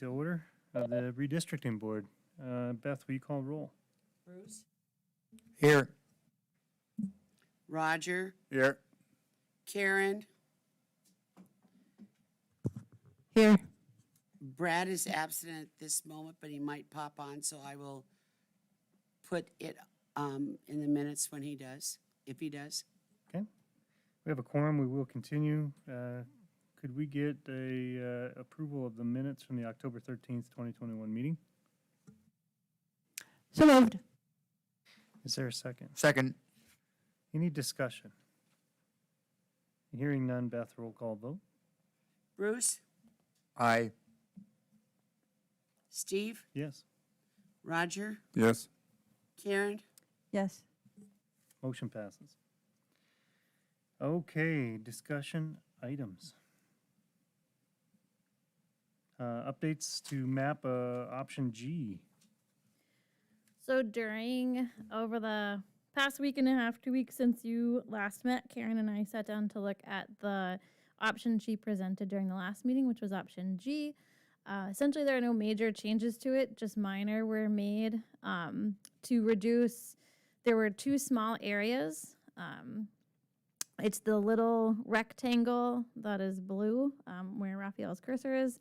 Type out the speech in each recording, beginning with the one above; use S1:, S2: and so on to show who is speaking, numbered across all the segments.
S1: To order of the Redistricting Board. Beth, will you call roll?
S2: Bruce?
S3: Here.
S2: Roger?
S3: Here.
S2: Karen?
S4: Here.
S2: Brad is absent at this moment, but he might pop on, so I will put it in the minutes when he does, if he does.
S1: Okay. We have a quorum. We will continue. Could we get a approval of the minutes from the October 13th, 2021 meeting?
S4: So moved.
S1: Is there a second?
S3: Second.
S1: Any discussion? Hearing none, Beth, roll call vote.
S2: Bruce?
S3: Aye.
S2: Steve?
S1: Yes.
S2: Roger?
S3: Yes.
S2: Karen?
S4: Yes.
S1: Motion passes. Okay, discussion items. Updates to map option G.
S5: So over the past week and a half, 2 weeks since you last met, Karen and I sat down to look at the option she presented during the last meeting, which was option G. Essentially, there are no major changes to it, just minor were made to reduce. There were two small areas. It's the little rectangle that is blue where Raphael's cursor is.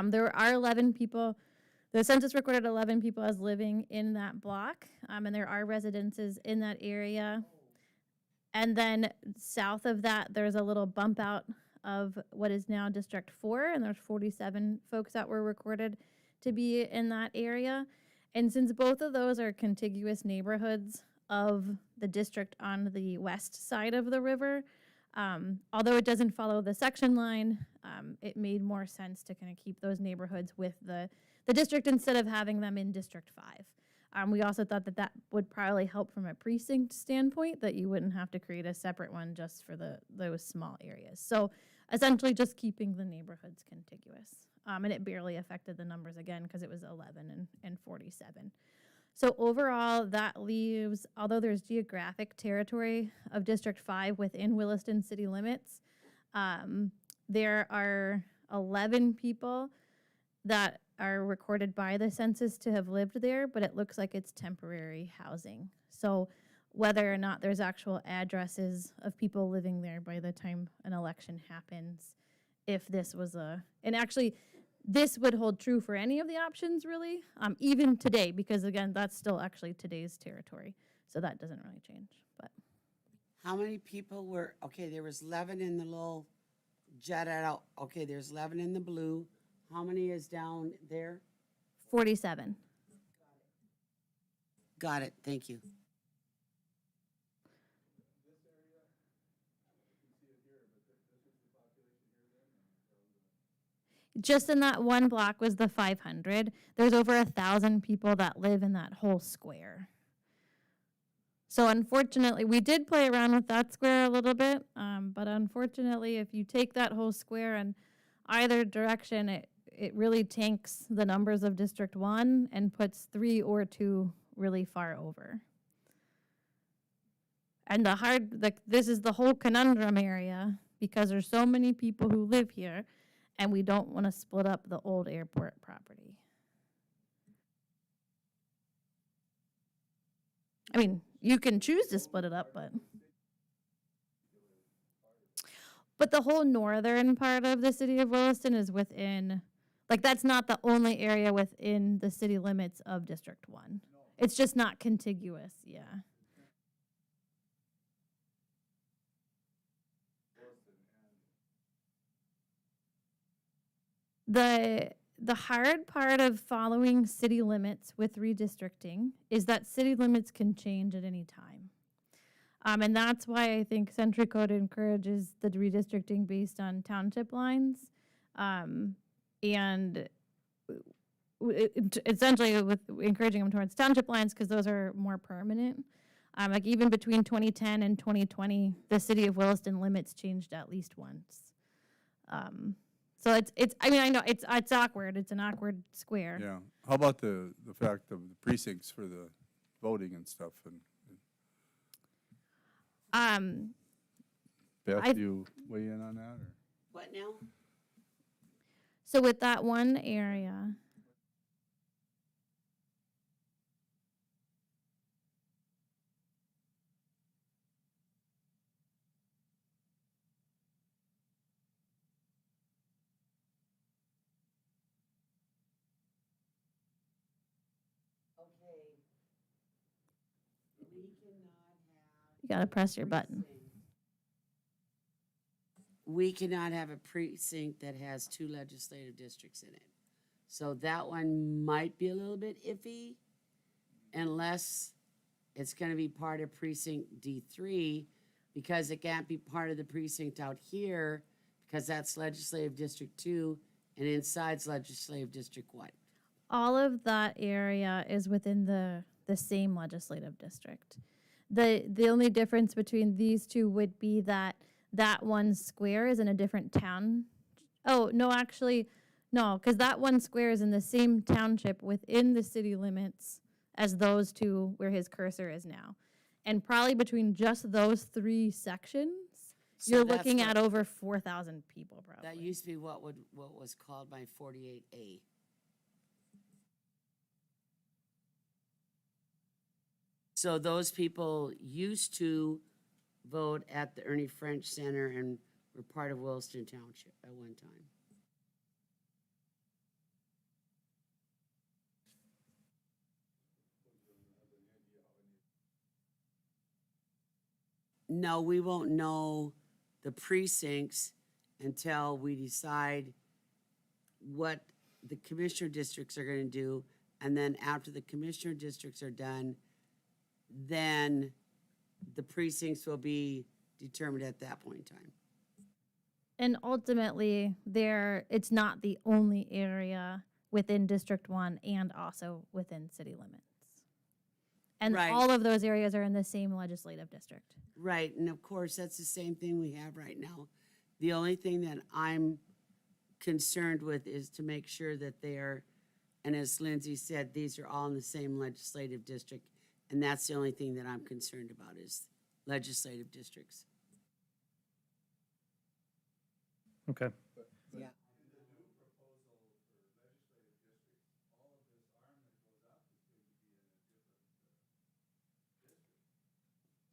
S5: There are 11 people. The census recorded 11 people as living in that block, and there are residences in that area. And then south of that, there's a little bump out of what is now District 4, and there's 47 folks that were recorded to be in that area. And since both of those are contiguous neighborhoods of the district on the west side of the river, although it doesn't follow the section line, it made more sense to kind of keep those neighborhoods with the district instead of having them in District 5. We also thought that would probably help from a precinct standpoint, that you wouldn't have to create a separate one just for those small areas. So essentially just keeping the neighborhoods contiguous. And it barely affected the numbers again because it was 11 and 47. So overall, that leaves, although there's geographic territory of District 5 within Williston city limits, there are 11 people that are recorded by the census to have lived there, but it looks like it's temporary housing. So whether or not there's actual addresses of people living there by the time an election happens, if this was and actually this would hold true for any of the options really, even today, because again, that's still actually today's territory. So that doesn't really change, but.
S2: How many people were, okay, there was 11 in the little jetted out. Okay, there's 11 in the blue. How many is down there?
S5: 47.
S2: Got it, thank you.
S5: Just in that one block was the 500. There's over 1,000 people that live in that whole square. So unfortunately, we did play around with that square a little bit, but unfortunately, if you take that whole square in either direction, it really tanks the numbers of District 1 and puts 3 or 2 really far over. And this is the whole conundrum area because there's so many people who live here, and we don't want to split up the old airport property. I mean, you can choose to split it up, but the whole northern part of the city of Williston is within, like that's not the only area within the city limits of District 1. It's just not contiguous, yeah. The hard part of following city limits with redistricting is that city limits can change at any time. And that's why I think Century Code encourages the redistricting based on township lines. And essentially with encouraging them towards township lines because those are more permanent. Like even between 2010 and 2020, the city of Williston limits changed at least once. So I mean, I know it's awkward. It's an awkward square.
S6: Yeah. How about the fact of the precincts for the voting and stuff? Beth, do you weigh in on that? Or?
S2: What now?
S5: So with that one area,
S2: Okay. We cannot have.
S5: you gotta press your button.
S2: We cannot have a precinct that has 2 legislative districts in it. So that one might be a little bit iffy unless it's gonna be part of precinct D3, because it can't be part of the precinct out here, because that's legislative district 2 and inside's legislative district 1.
S5: All of that area is within the same legislative district. The only difference between these two would be that one square is in a different town. Oh, no, actually, no, because that one square is in the same township within the city limits as those two where his cursor is now. And probably between just those 3 sections,
S2: So
S5: you're
S2: that's
S5: looking
S2: what-
S5: at over 4,000 people probably.
S2: That used to be what was called my 48A. So those people used to vote at the Ernie French Center and were part of Williston Township at one time. No, we won't know the precincts until we decide what the commissioner districts are gonna do. And then after the commissioner districts are done, then the precincts will be determined at that point in time.
S5: And ultimately, it's not the only area within District 1 and also within city limits. And
S2: Right.
S5: all of those areas are in the same legislative district.
S2: Right, and of course, that's the same thing we have right now. The only thing that I'm concerned with is to make sure that they are, and as Lindsay said, these are all in the same legislative district. And that's the only thing that I'm concerned about is legislative districts.
S1: Okay.
S2: Yeah.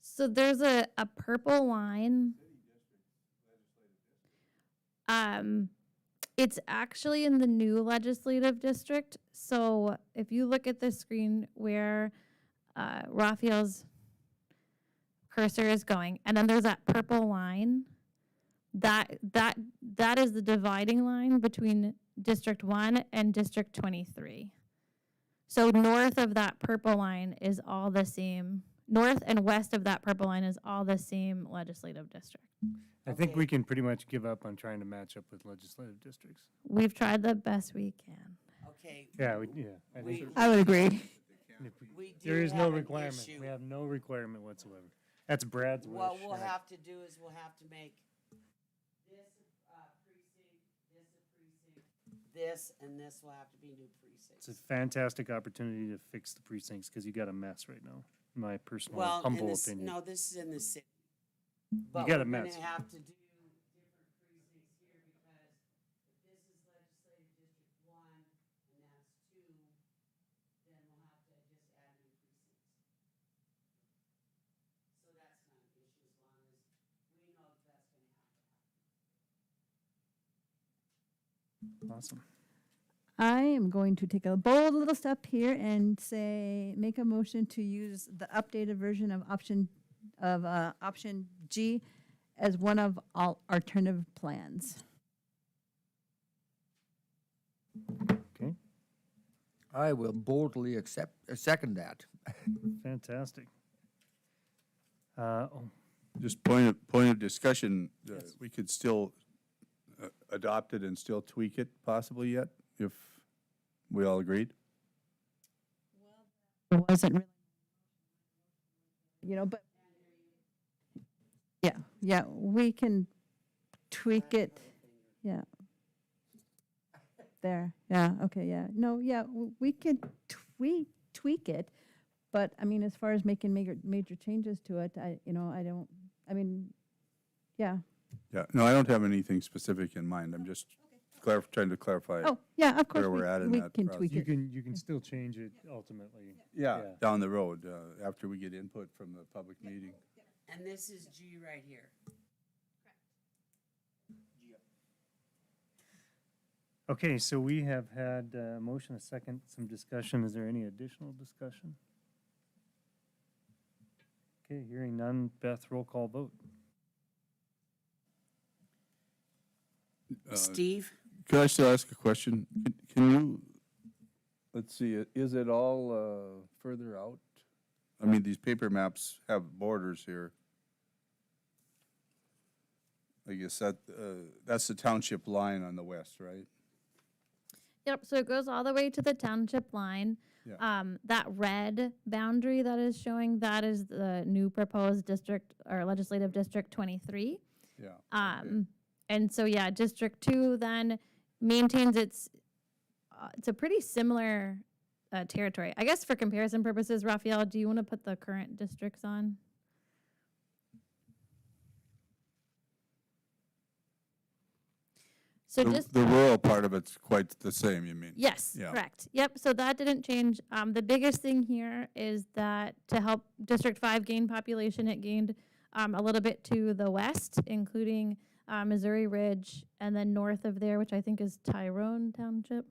S5: So there's a purple line. It's actually in the new legislative district. So if you look at the screen where Raphael's cursor is going, and then there's that purple line, that is the dividing line between District 1 and District 23. So north of that purple line is all the same. North and west of that purple line is all the same legislative district.
S1: I think
S2: Okay.
S1: we can pretty much give up on trying to match up with legislative districts.
S5: We've tried the best we can.
S2: Okay.
S1: Yeah, I
S2: We-
S1: think
S4: I would agree.
S1: if we-
S2: We do
S1: there is no
S2: have an
S1: requirement.
S2: issue.
S1: We have no requirement whatsoever. That's Brad's wish.
S2: What we'll
S1: right?
S2: have to do is we'll have to make this precinct, this, and this will have to be new precincts.
S1: It's a fantastic opportunity to fix the precincts because you got a mess right now, in my personal
S2: Well,
S1: humble opinion.
S2: no, this is in the city. But
S1: got a
S2: we're gonna
S1: mess.
S2: have to do different precincts here because if this is legislative district 1 and that's 2, then we'll have to just add new precincts. So that's not an issue as long as we know that that's gonna happen.
S1: Awesome.
S4: I am going to take a bold little step here and say, make a motion to use the updated version of option G as one of all alternative plans.
S1: Okay,
S3: I will boldly second that.
S1: fantastic.
S6: Just point of discussion, we could still adopt it and still tweak it possibly yet, if we all agreed?
S4: It wasn't really, but yeah, we can tweak it. Yeah. There, yeah, okay, yeah. No, yeah, we can tweak it, but I mean, as far as making major changes to it, yeah.
S6: Yeah, no, I don't have anything specific in mind. I'm just trying to clarify.
S4: Oh, yeah, of course,
S6: Where we're at in
S4: we
S6: that
S4: can
S6: process.
S4: tweak it.
S1: You can still change it ultimately.
S6: Yeah, down the road, after we get input from the public meeting.
S2: And this is G right here.
S1: Okay, so we have had a motion, a second, some discussion. Is there any additional discussion? Okay, hearing none. Beth, roll call vote.
S2: Steve?
S6: Could I still ask a question? Can you, let's see, is it all further out? I mean, these paper maps have borders here. I guess that's the township line on the west, right?
S5: Yep, so it goes all the way to the township line.
S6: Yeah.
S5: That red boundary that is showing, that is the new proposed district or legislative district 23.
S6: Yeah.
S5: And so, yeah, District 2 then maintains it's a pretty similar territory. I guess for comparison purposes, Raphael, do you want to put the current districts on? So just
S6: The rural part of it's quite the same, you mean?
S5: yes,
S6: Yeah.
S5: correct. Yep, so that didn't change. The biggest thing here is that to help District 5 gain population, it gained a little bit to the west, including Missouri Ridge, and then north of there, which I think is Tyrone Township.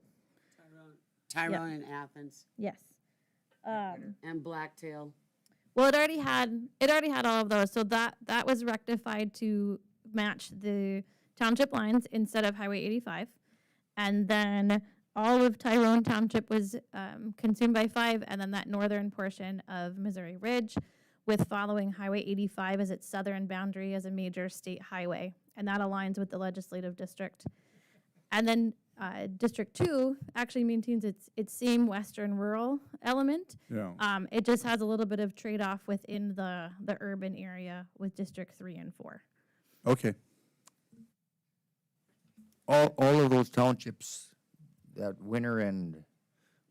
S2: Tyrone and Athens
S5: Yes.
S2: and Blacktail.
S5: Well, it already had all of those, so that was rectified to match the township lines instead of Highway 85, and then all of Tyrone Township was consumed by 5, and then that northern portion of Missouri Ridge, with following Highway 85 as its southern boundary as a major state highway, and that aligns with the legislative district. And then District 2 actually maintains its same western rural element.
S6: Yeah.
S5: It just has a little bit of trade-off within the urban area with District 3 and 4.
S6: Okay.
S3: All of those townships, that Winter and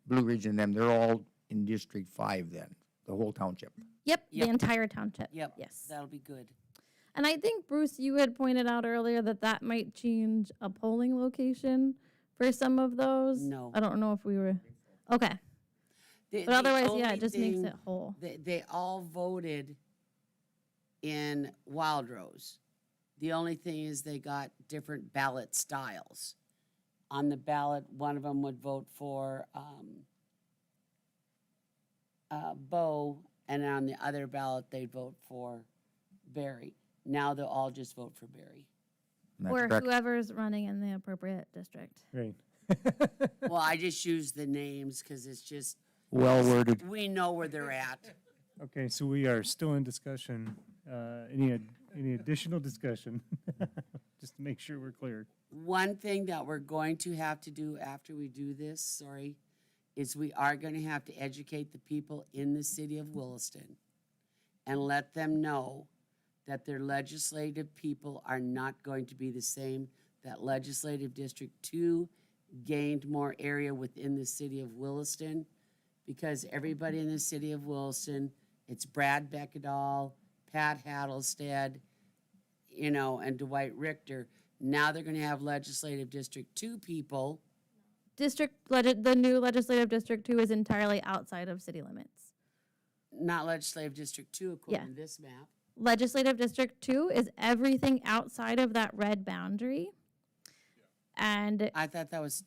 S3: Blue Ridge and them, they're all in District 5 then, the whole township.
S5: Yep,
S2: Yep.
S5: the entire township.
S2: Yep.
S5: Yes.
S2: That'll be good.
S5: And I think, Bruce, you had pointed out earlier that might change a polling location for some of those.
S2: No.
S5: I don't know if we were, okay.
S2: The-
S5: But otherwise,
S2: the
S5: yeah,
S2: only
S5: it just makes
S2: thing-
S5: it whole.
S2: They all voted in Wild Rose. The only thing is they got different ballot styles. On the ballot, one of them would vote for Bo, and on the other ballot, they'd vote for Barry. Now they'll all just vote for Barry.
S3: And that's
S5: Or
S3: correct.
S5: whoever's running in the appropriate district.
S1: Right.
S2: Well, I just use the names because it's just,
S3: Well worded.
S2: we know where they're at.
S1: Okay, so we are still in discussion. Any additional discussion? Just to make sure we're clear.
S2: One thing that we're going to have to do after we do this, is we are going to have to educate the people in the city of Williston and let them know that their legislative people are not going to be the same, that legislative District 2 gained more area within the city of Williston, because everybody in the city of Williston, it's Brad Beckedahl, Pat Hattlestead, and Dwight Richter. Now they're going to have legislative District 2 people.
S5: The new legislative District 2 is entirely outside of city limits.
S2: Not legislative District 2 according to this map.
S5: Legislative District 2 is everything outside of that red boundary. And,
S2: I thought that was,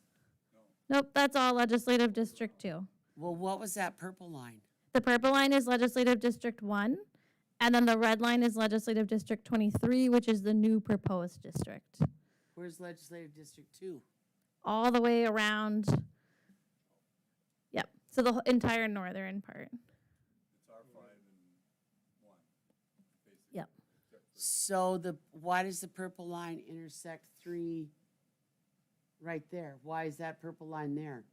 S5: nope, that's all Legislative District 2.
S2: well, what was that purple line?
S5: The purple line is Legislative District 1, and then the red line is Legislative District 23, which is the new proposed district.
S2: Where's legislative District 2?
S5: All the way around, yep, so the entire northern part. Yep.
S2: So why does the purple line intersect 3 right there? Why is that purple line there?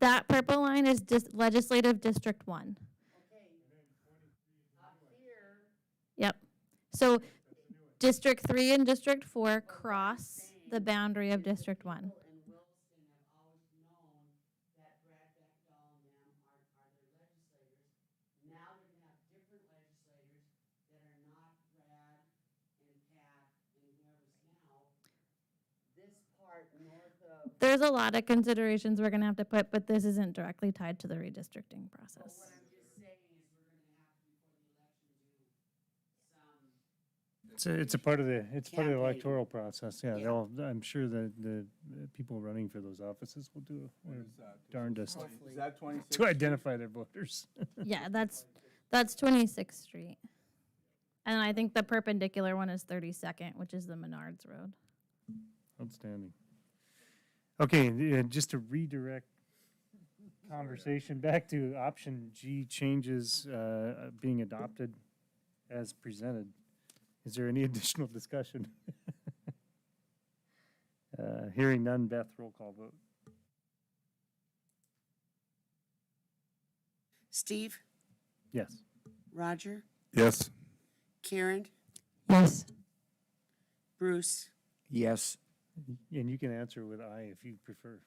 S5: That purple line is Legislative District 1. Yep. So District 3 and District 4 cross the boundary of District 1.
S2: In Williston have always known that Brad Beckedahl and them are their legislators. Now they're going to have different legislators that are not Brad and Pat and whoever's now. This part north
S5: there's a lot of considerations we're gonna have to put, but this isn't directly tied to the redistricting process.
S1: It's a part of the
S2: Campaign.
S1: electoral process, yeah.
S2: Yeah.
S1: They'll, I'm sure the people running for those offices will do their darndest
S2: Hopefully.
S6: Is that 26?
S1: to identify their voters.
S5: Yeah, that's 26th Street. And I think the perpendicular one is 32nd, which is the Menards Road.
S1: Outstanding. Okay, just to redirect conversation back to option G, changes being adopted as presented. Is there any additional discussion? Hearing none, Beth, roll call vote.
S2: Steve,
S1: Yes.
S2: Roger,
S6: Yes.
S2: Karen,
S4: Yes.
S2: Bruce,
S3: Yes,
S1: And you can answer with aye if you prefer.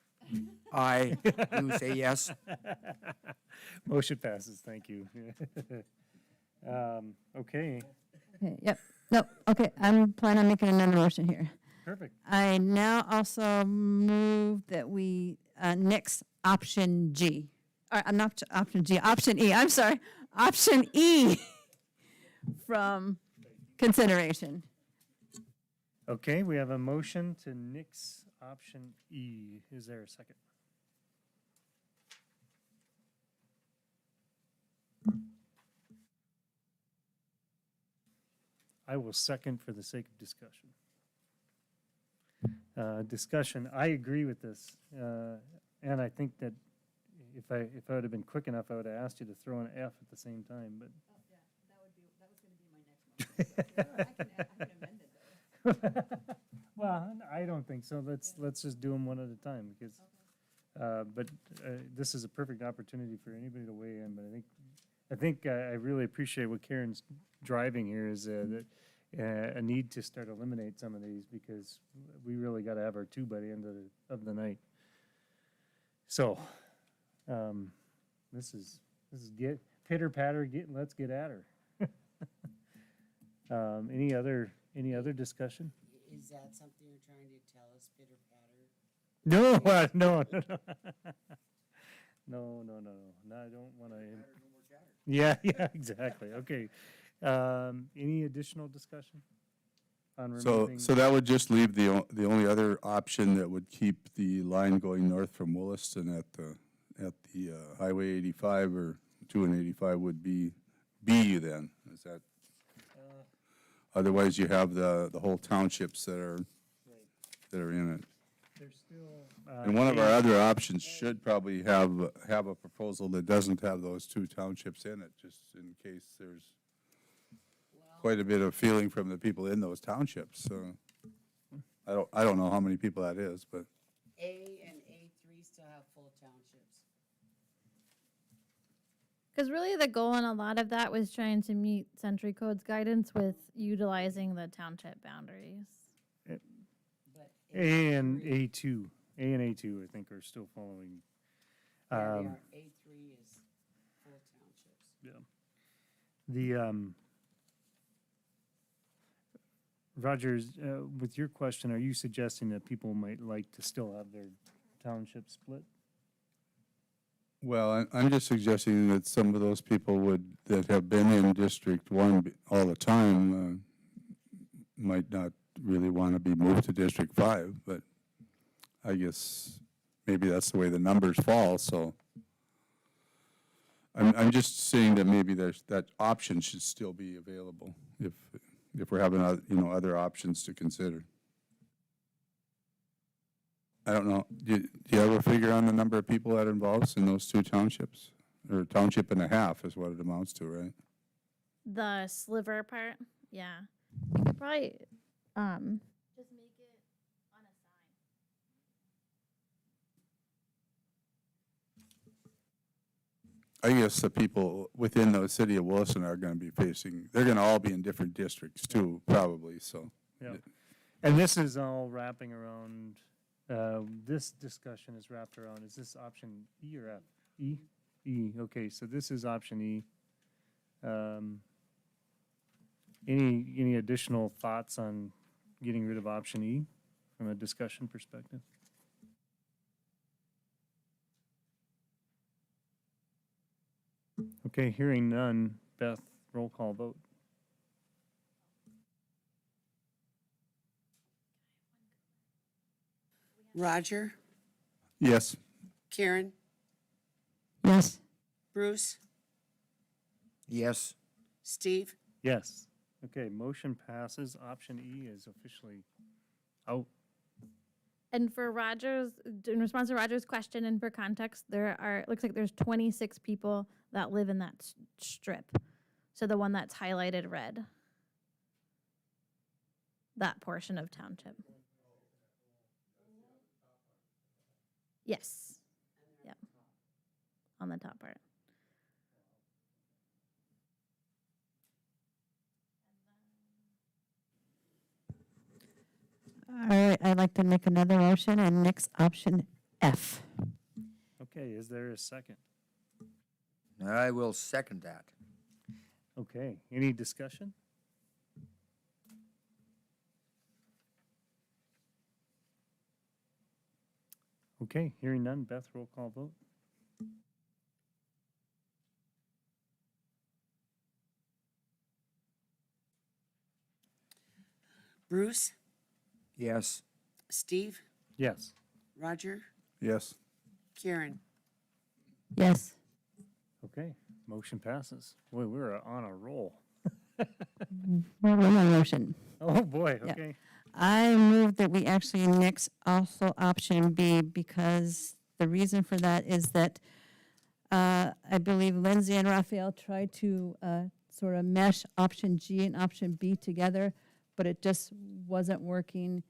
S3: I do say yes.
S1: Motion passes, thank you. Okay,
S4: Okay, yep, nope, okay, I'm planning on making another motion here.
S1: perfect.
S4: I now also move that we nix option G. Or not option G, option E, I'm sorry, option E from consideration.
S1: Okay, we have a motion to nix option E. Is there a second? I will second for the sake of discussion. Discussion, I agree with this. And I think that if I would have been quick enough, I would have asked you to throw an F at the same time, but. Well, I don't think so. Let's just do them one at a time because, this is a perfect opportunity for anybody to weigh in. But I think I really appreciate what Karen's driving here is that a need to start eliminate some of these because we really got to have our two by the end of the night. So, this is get pitter patter. Let's get at her. Any other discussion?
S2: is that something you're trying to tell us, pitter patter?
S1: No, no. No, I don't want to. Yeah, exactly. Okay. Any additional discussion on
S6: So,
S1: removing?
S6: so that would just leave the only other option that would keep the line going north from Williston at the Highway 85 or 2 and 85 would be B then, is that? Otherwise, you have the whole townships that are in it.
S1: There's still.
S6: And one of our other options should probably have a proposal that doesn't have those two townships in it, just in case there's quite a bit of feeling from the people in those townships, so. I don't know how many people that is, but.
S2: A and A3 still have full townships.
S5: Because really the goal in a lot of that was trying to meet Century Code's guidance with utilizing the township boundaries.
S2: But
S1: A and A2, I think, are still following.
S2: Yeah, they
S1: Um,
S2: are. A3 is full townships.
S1: The, Rogers, with your question, are you suggesting that people might like to still have their township split?
S6: Well, I'm just suggesting that some of those people that have been in District 1 all the time might not really want to be moved to District 5, but I guess maybe that's the way the numbers fall, so. I'm just saying that maybe that option should still be available if we're having, other options to consider. I don't know, do you have a figure on the number of people that involves in those two townships? Or township and a half is what it amounts to, right?
S5: The sliver part, yeah. Probably, just make it unassigned.
S6: I guess the people within the city of Williston are gonna be they're gonna all be in different districts too, probably, so.
S1: Yeah. And this is all wrapping around, this discussion is wrapped around, is this option E or F? E? E, okay, so this is option E. Any additional thoughts on getting rid of option E from a discussion perspective? Okay, hearing none. Beth, roll call vote.
S2: Roger,
S6: Yes.
S2: Karen,
S4: Yes.
S2: Bruce,
S3: Yes,
S2: Steve?
S1: Yes. Okay, motion passes. Option E is officially out.
S5: And for Roger's, in response to Roger's question and for context, it looks like there's 26 people that live in that strip. So the one that's highlighted red. That portion of township. Yes. Yep. On the top part.
S4: All right, I'd like to make another motion and next option F.
S1: Okay, is there a second?
S3: I will second that.
S1: Okay, any discussion? Okay, hearing none. Beth, roll call vote.
S2: Bruce,
S3: Yes,
S2: Steve,
S1: Yes.
S2: Roger,
S6: Yes.
S2: Karen?
S4: Yes.
S1: Okay, motion passes. Boy, we're on a roll.
S4: Well, one more motion.
S1: Oh, boy,
S4: Yeah.
S1: okay.
S4: I move that we actually nix also option B because the reason for that is that I believe Lindsay and Raphael tried to sort of mesh option G and option B together, but it just wasn't working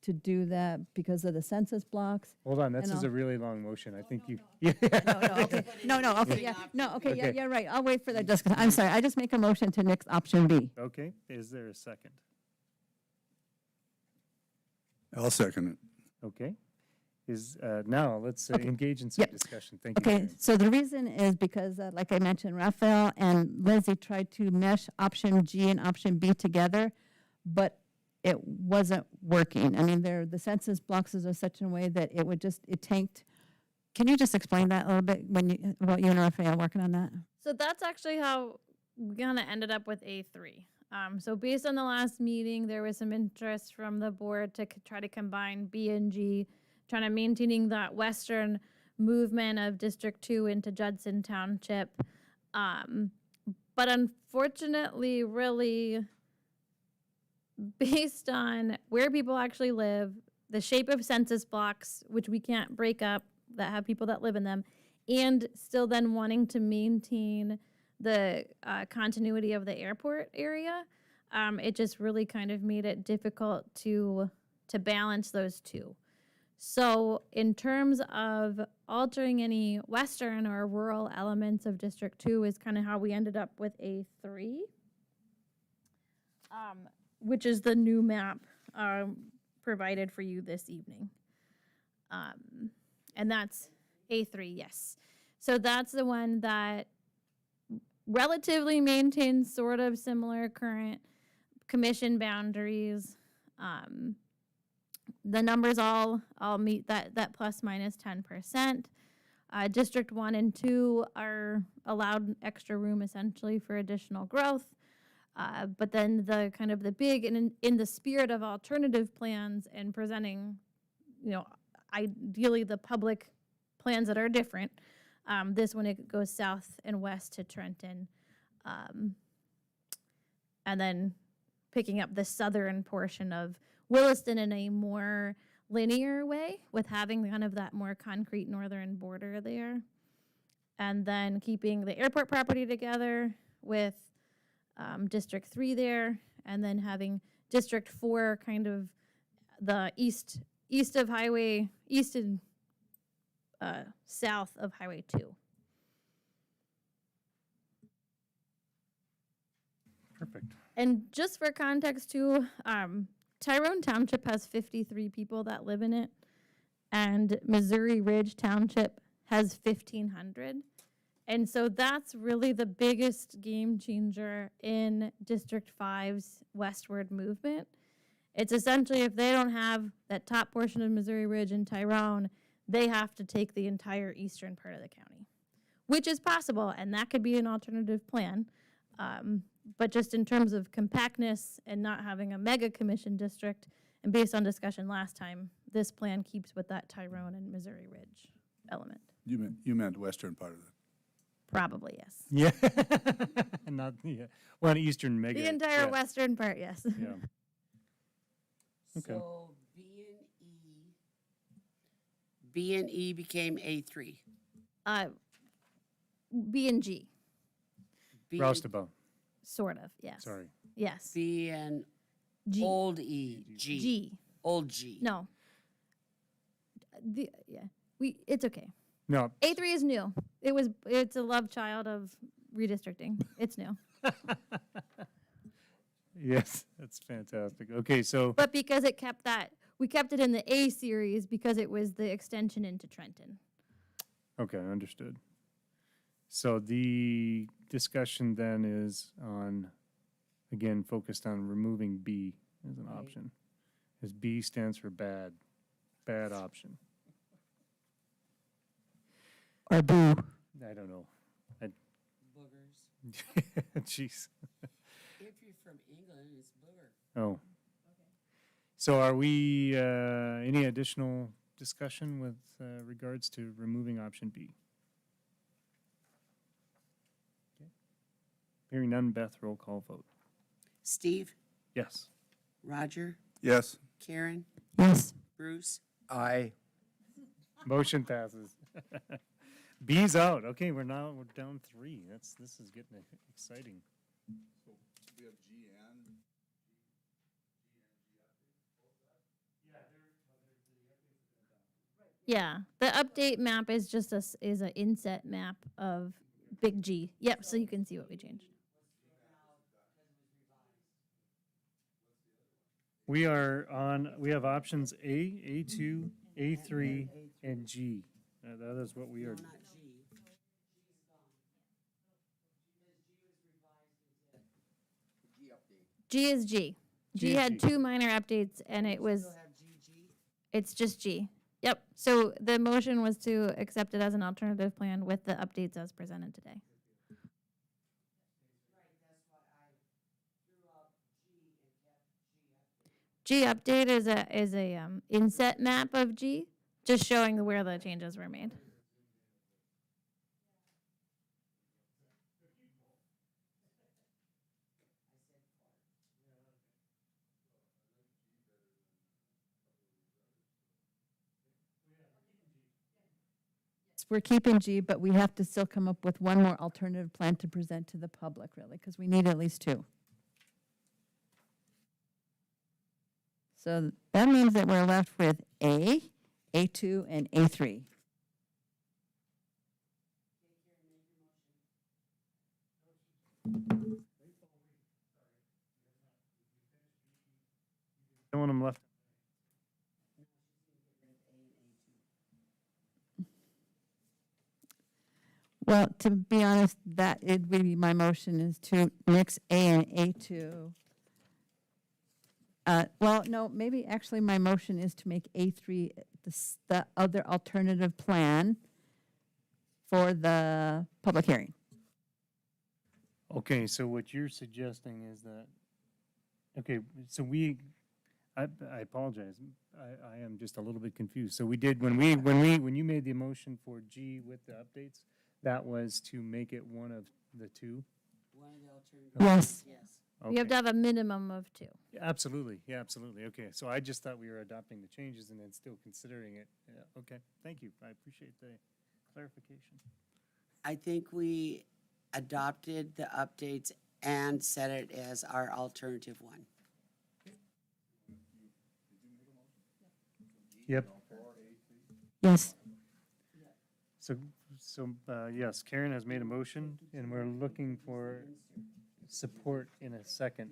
S4: to do that because of the census blocks.
S1: Hold on, this
S4: And
S1: is a
S4: I'll-
S1: really long motion. I think you.
S4: No, okay, no, okay, yeah, no, okay, yeah,
S1: Okay.
S4: you're right. I'll wait for that discussion. I'm sorry, I just make a motion to nix option B.
S1: Okay, is there a second?
S6: I'll second it.
S1: Okay. Now, let's
S4: Okay.
S1: engage in some
S4: Yep.
S1: discussion. Thank you.
S4: Okay,
S1: Karen.
S4: so the reason is because, like I mentioned, Raphael and Lindsay tried to mesh option G and option B together, but it wasn't working. I mean, the census blocks is in such a way that it tanked. Can you just explain that a little bit about you and Raphael working on that?
S5: So that's actually how we kind of ended up with A3. So based on the last meeting, there was some interest from the board to try to combine B and G, trying to maintaining that western movement of District 2 into Judson Township. But unfortunately, really, based on where people actually live, the shape of census blocks, which we can't break up, that have people that live in them, and still then wanting to maintain the continuity of the airport area, it just really kind of made it difficult to balance those two. So in terms of altering any western or rural elements of District 2 is kind of how we ended up with A3, which is the new map provided for you this evening. And that's A3, yes. So that's the one that relatively maintains sort of similar current commission boundaries. The numbers all meet that plus minus 10%. District 1 and 2 are allowed extra room essentially for additional growth. But then the kind of the big, and in the spirit of alternative plans and presenting, ideally the public plans that are different, this one it goes south and west to Trenton. And then picking up the southern portion of Williston in a more linear way with having kind of that more concrete northern border there. And then keeping the airport property together with District 3 there, and then having District 4 kind of the east of Highway, east and south of Highway 2.
S1: Perfect.
S5: And just for context too, Tyrone Township has 53 people that live in it, and Missouri Ridge Township has 1,500. And so that's really the biggest game changer in District 5's westward movement. It's essentially if they don't have that top portion of Missouri Ridge and Tyrone, they have to take the entire eastern part of the county, which is possible, and that could be an alternative plan. But just in terms of compactness and not having a mega commission district, and based on discussion last time, this plan keeps with that Tyrone and Missouri Ridge element.
S6: You meant western part of it.
S5: Probably, yes.
S1: Yeah. Not, yeah, well, an eastern mega.
S5: The entire
S1: yeah,
S5: western part, yes.
S1: Yeah. Okay.
S2: So B and E became A3.
S5: B and G,
S2: B
S1: Roustabout,
S5: sort of, yes.
S1: sorry.
S5: Yes.
S2: B and
S5: G.
S2: old E, G.
S5: G.
S2: Old G.
S5: No. It's okay.
S1: No,
S5: A3 is new. It's a love child of redistricting. It's new.
S1: yes, that's fantastic. Okay, so,
S5: But because we kept it in the A series because it was the extension into Trenton.
S1: okay, understood. So the discussion then is on, again, focused on removing B as an
S2: Right.
S1: option. As B stands for bad option.
S4: Or boo.
S1: I don't know.
S2: Boogers.
S1: Jeez.
S2: If you're from England, it's booger.
S1: Oh. So are we, any additional discussion with regards to removing option B? Okay. Hearing none, Beth, roll call vote.
S2: Steve,
S1: Yes.
S2: Roger,
S6: Yes.
S2: Karen,
S4: Yes.
S2: Bruce.
S3: Aye.
S1: Motion passes. B's out. Okay, we're down 3. This is getting exciting.
S6: We have G and.
S5: Yeah. The update map is just is an inset map of big G. Yep. So you can see what we changed.
S1: We have options A, A2, A3, and G. That is what we are.
S2: No, not G.
S5: G is G.
S1: G
S5: G
S1: is
S5: had
S1: G.
S5: 2 minor updates, and it was
S2: Still have GG.
S5: it's just G. Yep. So the motion was to accept it as an alternative plan with the updates as presented today. G update is a inset map of G, just showing where the changes were made.
S4: We're keeping G, but we have to still come up with one more alternative plan to present to the public, really, because we need at least 2. So that means that we're left with A, A2, and A3.
S1: No one left.
S4: Well, to be honest, that it would be my motion is to mix A and A2. Well, no, maybe actually my motion is to make A3 the other alternative plan for the public hearing.
S1: Okay, so what you're suggesting is that, okay, so I apologize. I am just a little bit confused. So we did, when you made the motion for G with the updates, that was to make it one of the 2?
S2: One of the alternatives.
S4: Yes.
S2: Yes.
S5: We have to have a minimum of 2.
S1: Absolutely, yeah, absolutely. Okay, so I just thought we were adopting the changes and then still considering it. Yeah, okay, thank you. I appreciate the clarification.
S2: I think we adopted the updates and set it as our alternative one.
S1: Yep.
S4: Yes.
S1: So, yes, Karen has made a motion, and we're looking for support in a second.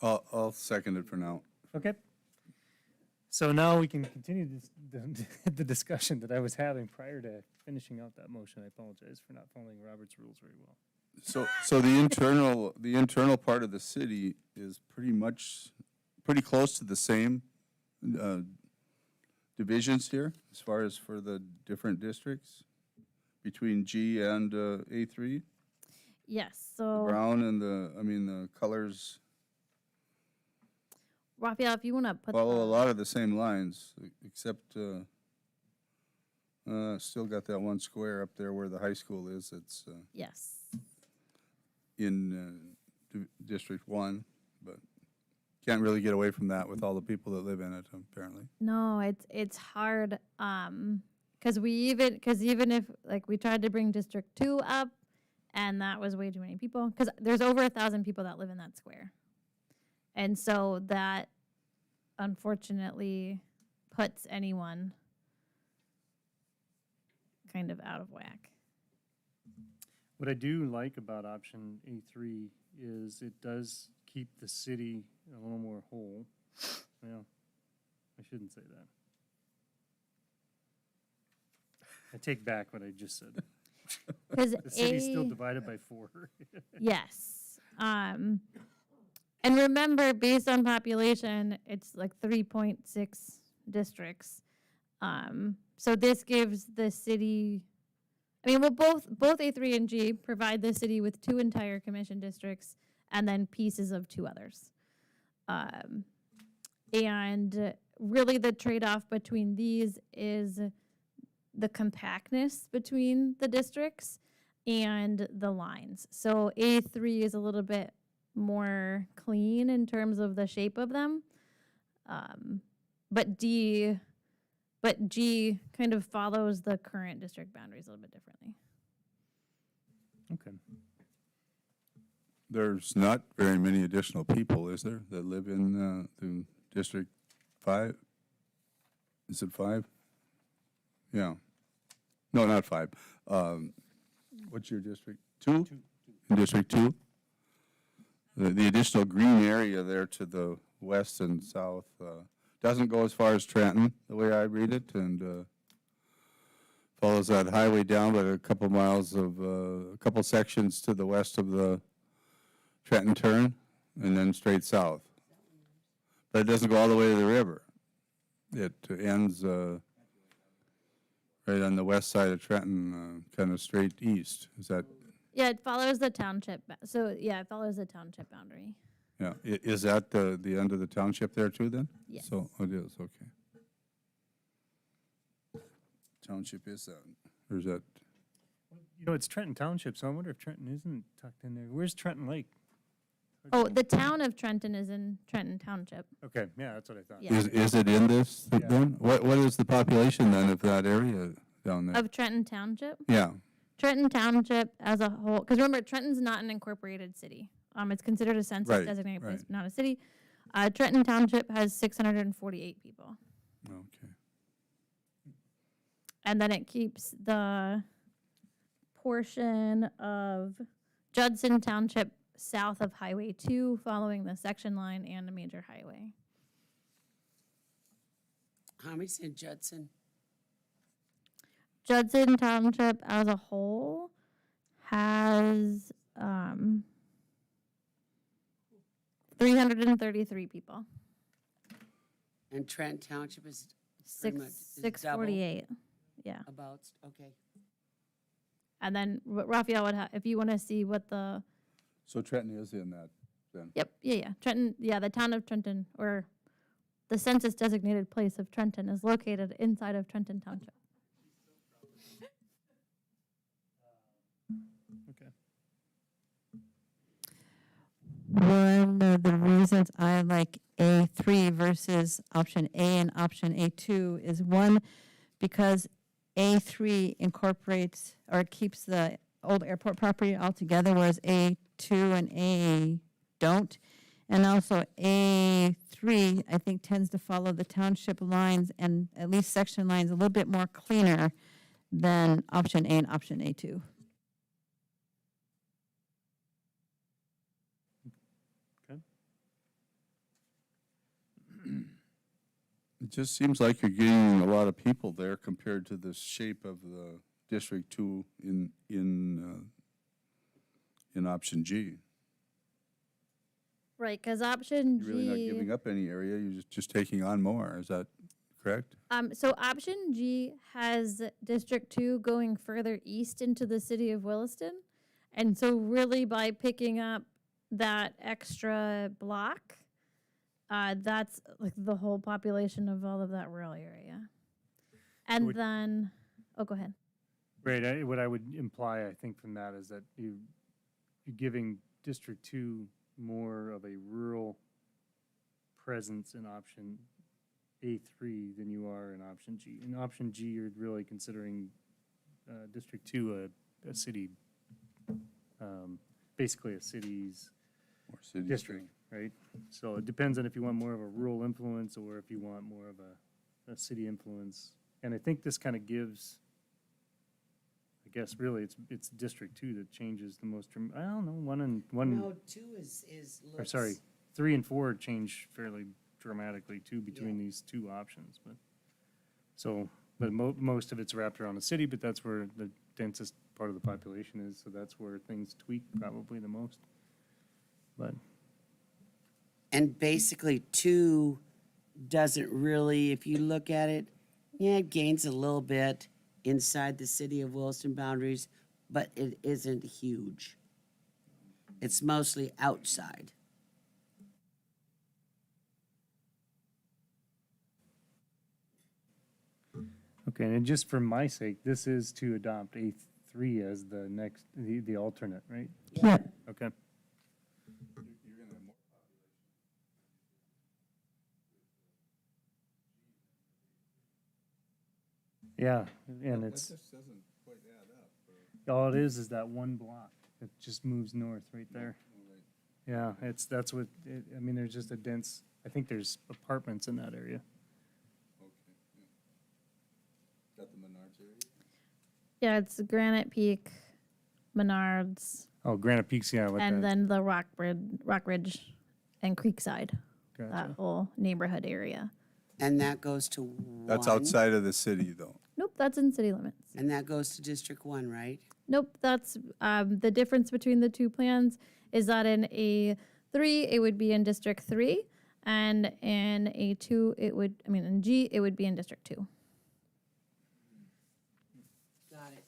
S6: I'll second it for now.
S1: Okay. So now we can continue the discussion that I was having prior to finishing out that motion. I apologize for not following Robert's rules very well.
S6: So the internal part of the city is pretty close to the same divisions here as far as for the different districts. between G and A3?
S5: Yes,
S6: The
S5: so
S6: brown and the colors
S5: Raphael, if you want to put
S6: follow a
S5: the,
S6: lot of the same lines, except, still got that one square up there where the high school is. It's
S5: yes.
S6: in District 1, but can't really get away from that with all the people that live in it, apparently.
S5: No, it's hard, because even if, like, we tried to bring District 2 up, and that was way too many people, because there's over 1,000 people that live in that square. And so that unfortunately puts anyone kind of out of whack.
S1: What I do like about option A3 is it does keep the city a little more whole. Well, I shouldn't say that. I take back what I just said.
S5: Because
S1: The city's still divided by 4.
S5: yes. And remember, based on population, it's like 3.6 districts. So this gives the city, well, both A3 and G provide the city with 2 entire commission districts and then pieces of 2 others. And really the trade-off between these is the compactness between the districts and the lines. So A3 is a little bit more clean in terms of the shape of them. But G kind of follows the current district boundaries a little bit differently.
S1: Okay.
S6: There's not very many additional people, is there, that live in the District 5? Is it 5? Yeah. No, not 5. What's your district? 2? In District 2? The additional green area there to the west and south doesn't go as far as Trenton, the way I read it, and follows that highway down, but a couple miles of, a couple sections to the west of the Trenton turn, and then straight south. But it doesn't go all the way to the river. It ends right on the west side of Trenton, kind of straight east. Is that,
S5: Yeah, it follows the township. So yeah, it follows the township boundary.
S6: yeah, is that the end of the township there too then?
S5: Yes.
S6: So it is, okay. Township is that, or is that,
S1: It's Trenton Township, so I wonder if Trenton isn't tucked in there. Where's Trenton Lake?
S5: Oh, the town of Trenton is in Trenton Township.
S1: Okay, yeah, that's what I thought.
S5: Yeah.
S6: is it in this
S1: Yeah.
S6: then? What is the population then of that area down there?
S5: Of Trenton Township?
S6: Yeah,
S5: Trenton Township as a whole, because remember, Trenton's not an incorporated city. It's considered a census
S6: Right,
S5: designated place,
S6: right.
S5: not a city. Trenton Township has 648 people.
S6: okay.
S5: And then it keeps the portion of Judson Township south of Highway 2, following the section line and a major highway.
S2: How many's in Judson?
S5: Judson Township as a whole has 333 people.
S2: And Trent Township is pretty much is
S5: 648. Yeah.
S2: about, okay.
S5: And then Raphael would have, if you want to see what the,
S6: So Trenton is in that then?
S5: yeah. Trenton, the town of Trenton, or the census designated place of Trenton is located inside of Trenton Township.
S1: Okay.
S4: One of the reasons I like A3 versus option A and option A2 is one, because A3 incorporates or keeps the old airport property all together, whereas A2 and A don't. And also A3, I think, tends to follow the township lines and at least section lines a little bit more cleaner than option A and option A2.
S6: It just seems like you're getting a lot of people there compared to the shape of the District 2 in option G.
S5: Right, because option
S6: You're really not
S5: G,
S6: giving up any area, you're just taking on more, is that correct?
S5: So option G has District 2 going further east into the city of Williston. And so really by picking up that extra block, that's like the whole population of all of that rural area. And
S1: Would-
S5: then, oh, go ahead.
S1: Right, what I would imply, I think, from that is that you're giving District 2 more of a rural presence in option A3 than you are in option G. In option G, you're really considering District 2 a city, basically a city's
S6: Or cities
S1: district, right? So it depends on if you want more of a rural influence or if you want more of a city influence. And I think this kind of gives, I guess, really, it's District 2 that changes the most, I don't know, one,
S2: No, 2
S1: or
S2: looks.
S1: sorry, 3 and 4 change fairly dramatically too between these two options, but, so, but most of it's wrapped around the city, but that's where the densest part of the population is, so that's where things tweak probably the most. But,
S2: And basically 2 doesn't really, if you look at it, yeah, it gains a little bit inside the city of Williston boundaries, but it isn't huge. It's mostly outside.
S1: okay, and just for my sake, this is to adopt A3 as the next, the alternate, right?
S4: Yeah.
S1: Okay. Yeah, and it's,
S6: just doesn't quite add up.
S1: all it is that one block that just moves north right there. Yeah, that's what, I mean, there's just a dense, I think there's apartments in that area.
S6: Okay, yeah. Got the Menards area?
S5: Yeah, it's Granite Peak, Menards,
S1: Oh, Granite Peaks, yeah, what
S5: and
S1: that,
S5: then the Rock Ridge and Creekside, that
S1: gotcha.
S5: whole neighborhood area.
S2: And that goes to 1.
S6: That's outside of the city, though.
S5: Nope, that's in city limits.
S2: And that goes to District 1, right?
S5: Nope, that's the difference between the two plans is that in A3, it would be in District 3, and in A2, in G, it would be in District 2.
S2: Got it.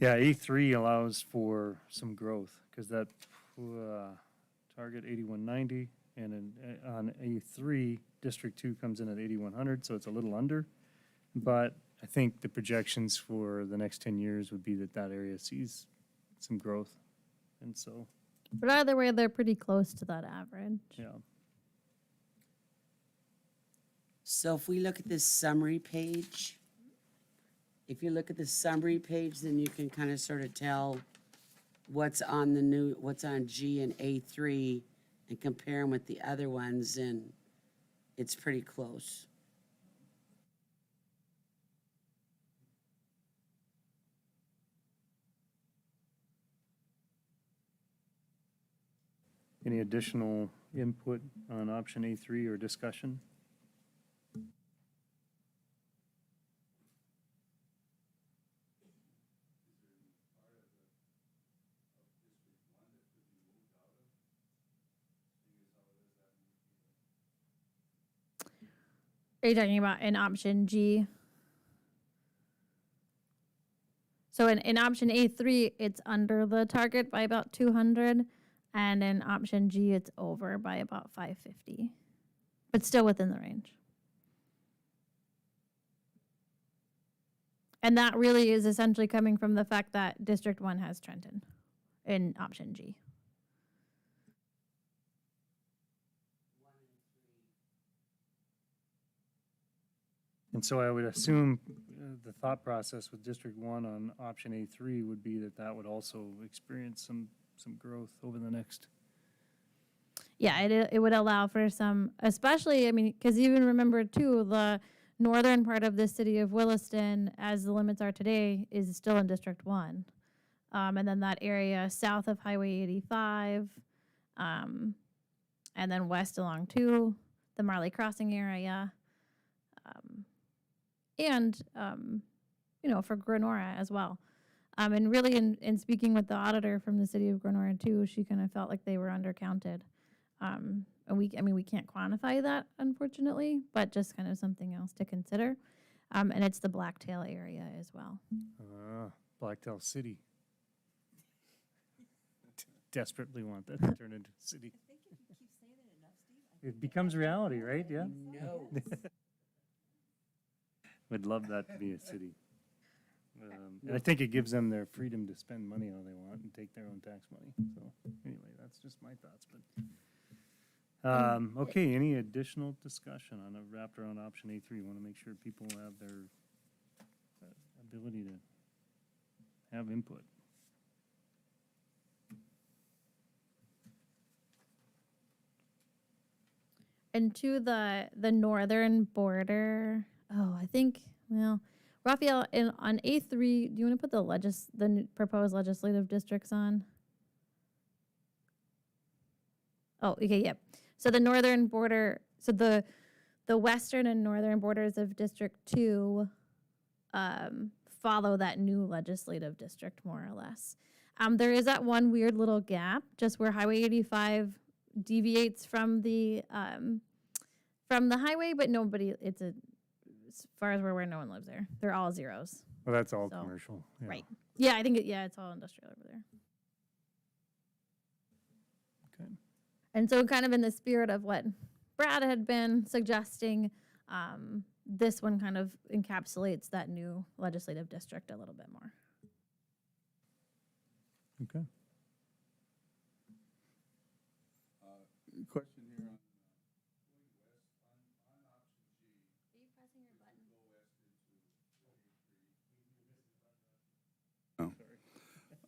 S1: Yeah, A3 allows for some growth, because that, target 8190, and on A3, District 2 comes in at 8100, so it's a little under. But I think the projections for the next 10 years would be that area sees some growth. And so,
S5: But either way, they're pretty close to that average.
S1: yeah.
S2: So if we look at this summary page, if you look at the summary page, then you can kind of sort of tell what's on what's on G and A3 and compare them with the other ones, and it's pretty close.
S1: Any additional input on option A3 or discussion?
S5: Are you talking about in option G? So in option A3, it's under the target by about 200, and in option G, it's over by about 550, but still within the range. And that really is essentially coming from the fact that District 1 has Trenton in option G.
S1: And so I would assume the thought process with District 1 on option A3 would be that that would also experience some growth over the next.
S5: Yeah, it would allow for some, especially, I mean, because even remember too, the northern part of the city of Williston, as the limits are today, is still in District 1. And then that area south of Highway 85, and then west along 2, the Marley Crossing area, and, for Grenora as well. And really in speaking with the auditor from the city of Grenora too, she kind of felt like they were undercounted. And we can't quantify that, unfortunately, but just kind of something else to consider. And it's the Blacktail area as well.
S1: Blacktail City. Desperately want that to turn into a city. It becomes reality, right? Yeah.
S2: No.
S1: Would love that to be a city. And I think it gives them their freedom to spend money how they want and take their own tax money. So anyway, that's just my thoughts. But okay, any additional discussion on a wrapped around option A3? Want to make sure people have their ability to have input.
S5: And to the northern border, I think, well, Raphael, on A3, do you want to put the proposed legislative districts on? Oh, okay, yep. So the northern border, so the western and northern borders of District 2 follow that new legislative district, more or less. There is that one weird little gap, just where Highway 85 deviates from the highway, but as far as we're aware, no one lives there. They're all zeros.
S1: Well, that's all
S5: So,
S1: commercial. Yeah.
S5: Right. Yeah, I think it's all industrial over there.
S1: Okay.
S5: And so kind of in the spirit of what Brad had been suggesting, this one kind of encapsulates that new legislative district a little bit more.
S1: Okay.
S6: Question here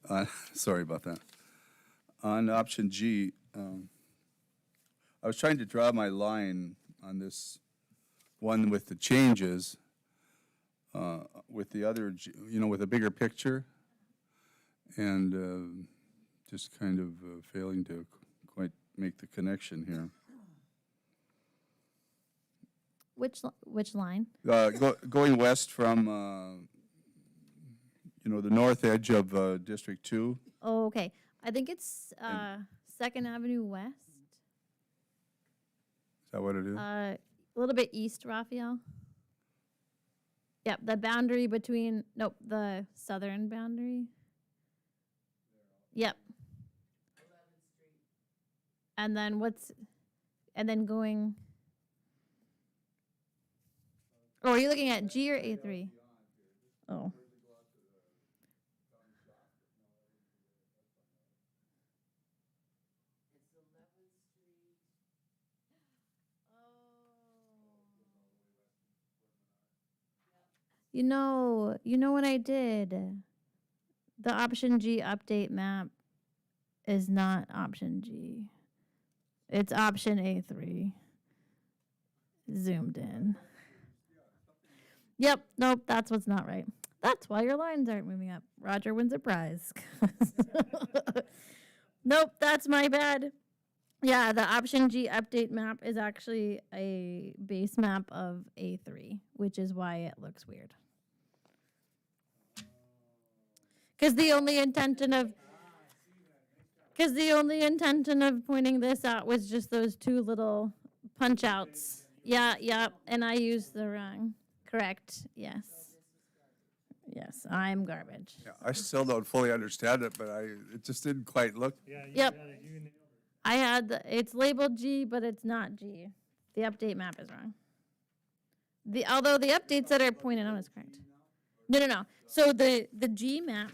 S6: on. Sorry about that. On option G, I was trying to draw my line on this one with the changes, with the other, with a bigger picture, and just kind of failing to quite make the connection here.
S5: Which line?
S6: Going west from, the north edge of District 2.
S5: Oh, okay. I think it's 2nd Avenue West.
S6: Is that what it is?
S5: A little bit east, Raphael. Yep, the boundary between, the southern boundary. Yep. And then going, are you looking at G or A3? Oh. You know what I did? The option G update map is not option G. It's option A3. Zoomed in. Yep, nope, that's what's not right. That's why your lines aren't moving up. Roger wins a prize. Nope, that's my bad. Yeah, the option G update map is actually a base map of A3, which is why it looks weird. Because the only intention of pointing this out was just those two little punch outs. Yeah, and I used the wrong. Correct, yes. Yes, I'm garbage.
S6: Yeah, I still don't fully understand it, but it just didn't quite look.
S5: Yep. It's labeled G, but it's not G. The update map is wrong. Although the updates that are pointed out is correct. No. So the G map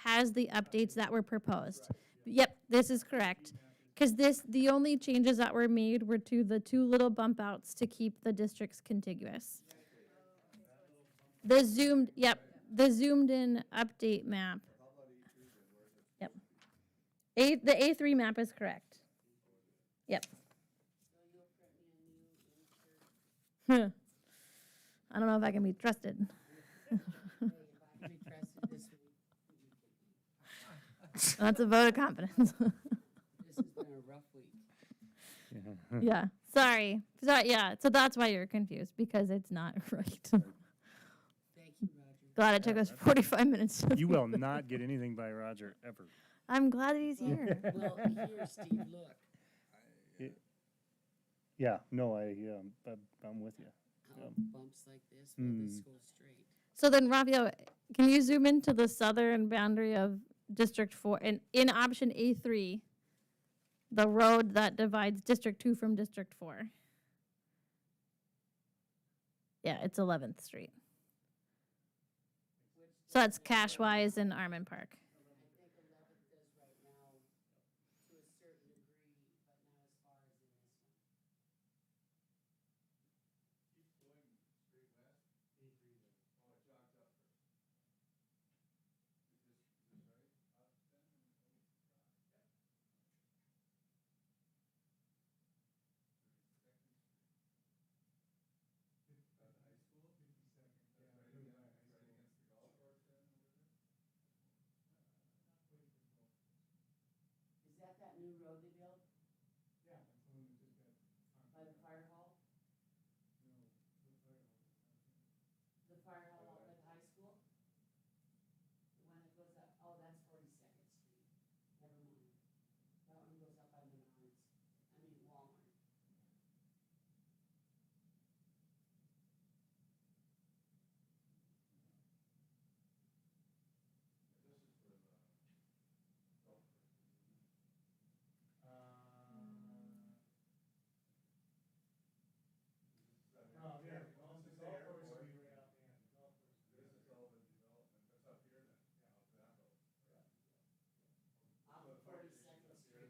S5: has the updates that were proposed. Yep, this is correct. Because the only changes that were made were to the two little bump outs to keep the districts contiguous. The zoomed in update map. Yep. The A3 map is correct. Yep. I don't know if I can be trusted. That's a vote of confidence.
S2: This has been a rough week.
S5: Yeah. Sorry. Yeah. So that's why you're confused, because it's not right.
S2: Thank you, Roger.
S5: Glad it took us 45 minutes.
S1: You will not get anything by Roger ever.
S5: I'm glad he's here.
S2: Well, here, Steve, look.
S1: Yeah, no, I'm with you.
S2: How bumps like this, will this go straight?
S5: So then, Raphael, can you zoom into the southern boundary of District 4? And in option A3, the road that divides District 2 from District 4. Yeah, it's 11th Street. So that's Cashwise and Armand Park.
S2: I think 11th does right now to a certain degree, but not as far as in this one. Is that that new road they built? Yeah, that's the one that just got. By the fire hall? The fire hall out by the high school? The one that goes up, oh, that's 42nd Street. Never mind. That one goes up by Menards. I mean Walmart. Off of 42nd Street.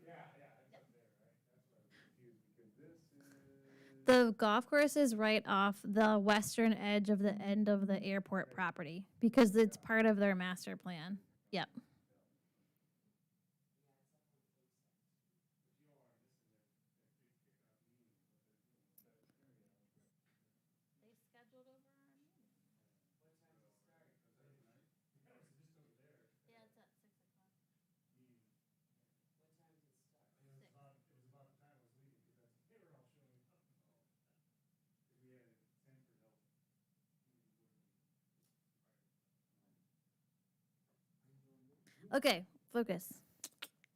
S5: The golf course is right off the western edge of the end of the airport property because it's part of their master plan. Yep. Okay, focus.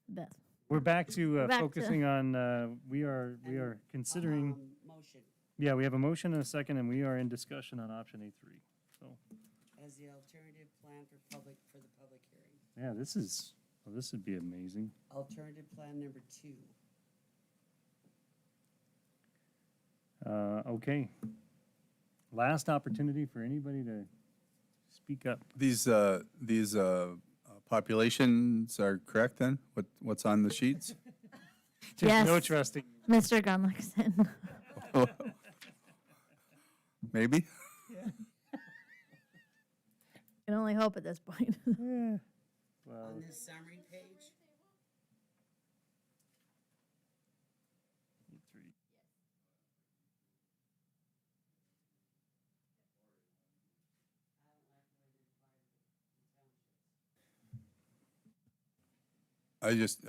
S5: Beth.
S1: We're back to
S5: Back to-
S1: focusing on, we are considering,
S2: Motion
S1: yeah, we have a motion and a second, and we are in discussion on option A3. So,
S2: as the alternative plan for the public hearing.
S1: yeah, this would be amazing.
S2: Alternative plan number 2.
S1: Okay. Last opportunity for anybody to speak up.
S6: These populations are correct then? What's on the sheets?
S1: There's no
S5: Yes.
S1: trusting.
S5: Mr. Gunlickson.
S6: Maybe?
S5: Can only hope at this point.
S1: Well,
S2: On this summary page,
S1: A3.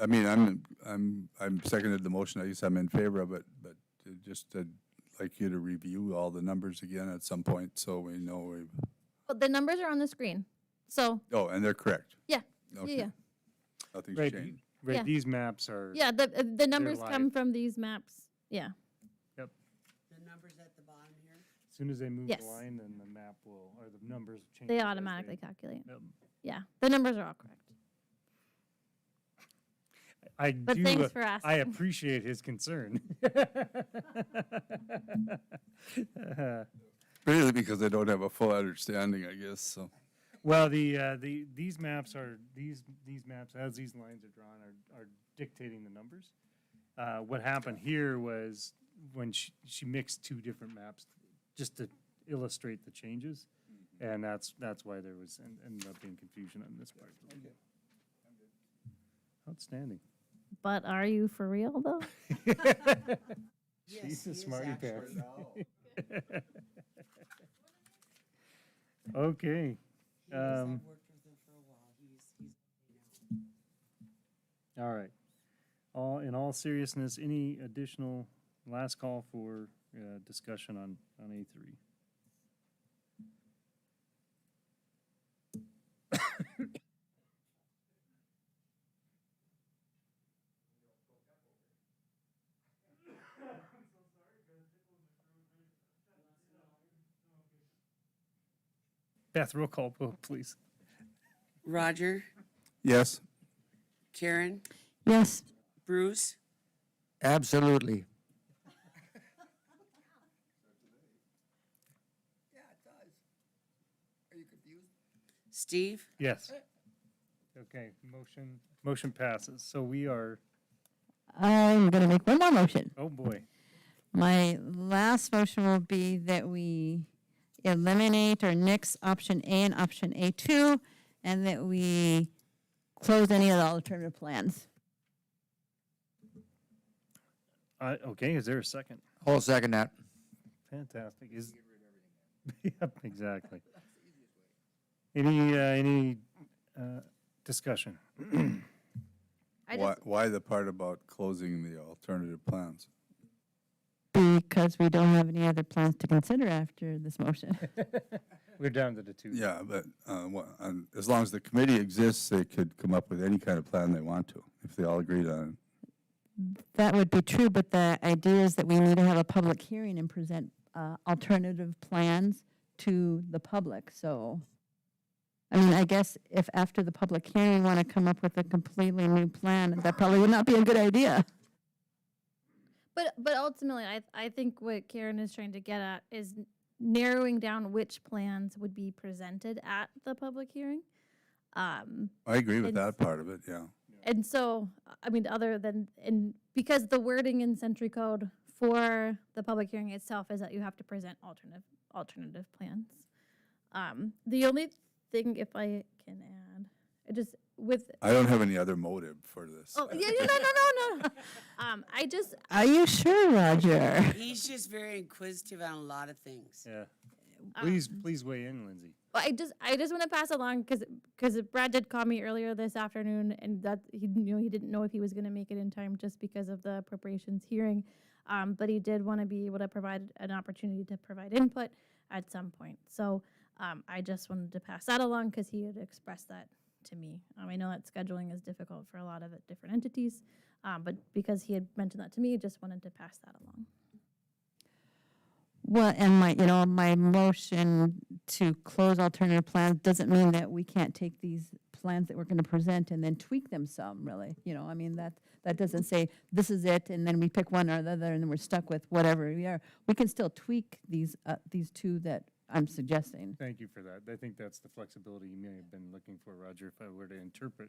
S6: I mean, I'm seconded the motion. I guess I'm in favor of it, but I'd like you to review all the numbers again at some point so we know we've,
S5: But the numbers are on the screen. So,
S6: oh, and they're correct.
S5: yeah.
S6: Okay.
S5: Yeah.
S6: Nothing's
S1: Right,
S6: changed.
S1: right,
S5: Yeah.
S1: these maps are,
S5: Yeah, the numbers come
S1: live.
S5: from these maps. Yeah.
S1: yep.
S2: the numbers at the bottom here.
S1: As soon as they move
S5: Yes.
S1: the line, then the map will, or the numbers change.
S5: They
S1: as
S5: automatically calculate.
S1: Yep.
S5: Yeah. The numbers are all correct.
S1: I
S5: But
S1: do,
S5: thanks for
S1: I
S5: asking.
S1: appreciate his concern.
S6: Really, because I don't have a full understanding, I guess, so.
S1: Well, these maps are, these maps, as these lines are drawn, are dictating the numbers. What happened here was when she mixed two different maps just to illustrate the changes. And that's why there was, ended up being confusion on this part. Outstanding.
S5: But are you for real though?
S2: Yes,
S1: She's
S2: he
S1: a
S2: is
S1: smarty
S2: actually.
S1: pants. Okay.
S2: He is. I've
S1: Um,
S2: worked with him for a while. He's okay now.
S1: All right. In all seriousness, any additional last call for discussion on A3? Beth, roll call vote, please.
S2: Roger,
S6: Yes,
S2: Karen,
S4: Yes.
S2: Bruce,
S3: Absolutely.
S2: Steve,
S1: Yes. Okay, motion passes. So we are,
S4: I'm going to make one more motion.
S1: oh boy.
S4: My last motion will be that we eliminate or nix option A and option A2, and that we close any of the alternative plans.
S1: Okay, is there a second?
S3: I'll second that.
S1: Fantastic. Yep, exactly. Any discussion?
S6: why the part about closing the alternative plans?
S4: Because we don't have any other plans to consider after this motion.
S1: We're down to the two.
S6: Yeah, but as long as the committee exists, they could come up with any kind of plan they want to, if they all agreed on it.
S4: That would be true, but the idea is that we need to have a public hearing and present alternative plans to the public. So, I mean, I guess if after the public hearing you want to come up with a completely new plan, that probably would not be a good idea.
S5: But ultimately, I think what Karen is trying to get at is narrowing down which plans would be presented at the public hearing.
S6: I agree with
S5: And-
S6: that part of it, yeah.
S5: And so, I mean, because the wording in Century Code for the public hearing itself is that you have to present alternative plans. The only thing, if I can add,
S6: I don't have any other motive for this.
S5: no.
S4: Are you sure, Roger?
S2: he's just very inquisitive on a lot of things.
S1: Yeah. Please weigh in, Lindsay.
S5: Well, I just want to pass along because Brad did call me earlier this afternoon, and that he didn't know if he was going to make it in time just because of the appropriations hearing, but he did want to be able to provide an opportunity to provide input at some point. So I just wanted to pass that along because he had expressed that to me. I know that scheduling is difficult for a lot of different entities, but because he had mentioned that to me, I just wanted to pass that along.
S4: Well, and my motion to close alternative plans doesn't mean that we can't take these plans that we're going to present and then tweak them some, really. I mean, that doesn't say this is it, and then we pick one or the other, and then we're stuck with whatever we are. We can still tweak these two that I'm suggesting.
S1: Thank you for that. I think that's the flexibility you may have been looking for, Roger, if I were to interpret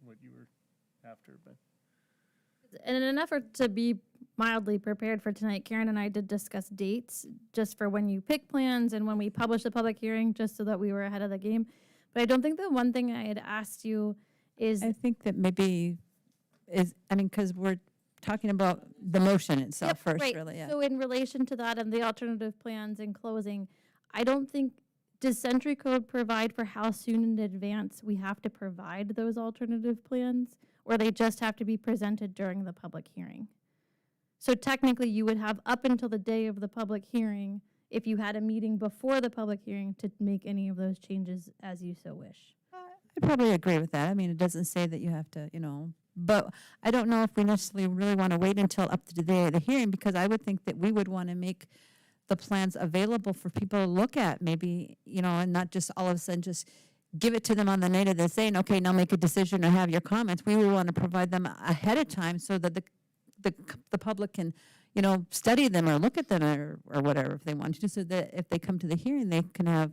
S1: what you were after, but.
S5: And in an effort to be mildly prepared for tonight, Karen and I did discuss dates just for when you pick plans and when we publish the public hearing, just so that we were ahead of the game. But I don't think the one thing I had asked you is,
S4: I think that maybe because we're talking about the motion itself
S5: Yep,
S4: first,
S5: right.
S4: really. Yeah.
S5: So in relation to that and the alternative plans in closing, I don't think, does Century Code provide for how soon in advance we have to provide those alternative plans? Or they just have to be presented during the public hearing? So technically, you would have up until the day of the public hearing, if you had a meeting before the public hearing, to make any of those changes as you so wish.
S4: I'd probably agree with that. I mean, it doesn't say that you have to, but I don't know if we necessarily really want to wait until up to the day of the hearing, because I would think that we would want to make the plans available for people to look at, maybe, and not just all of a sudden just give it to them on the night of the saying, okay, now make a decision or have your comments. We would want to provide them ahead of time so that the public can, study them or look at them or whatever if they want to, so that if they come to the hearing, they can have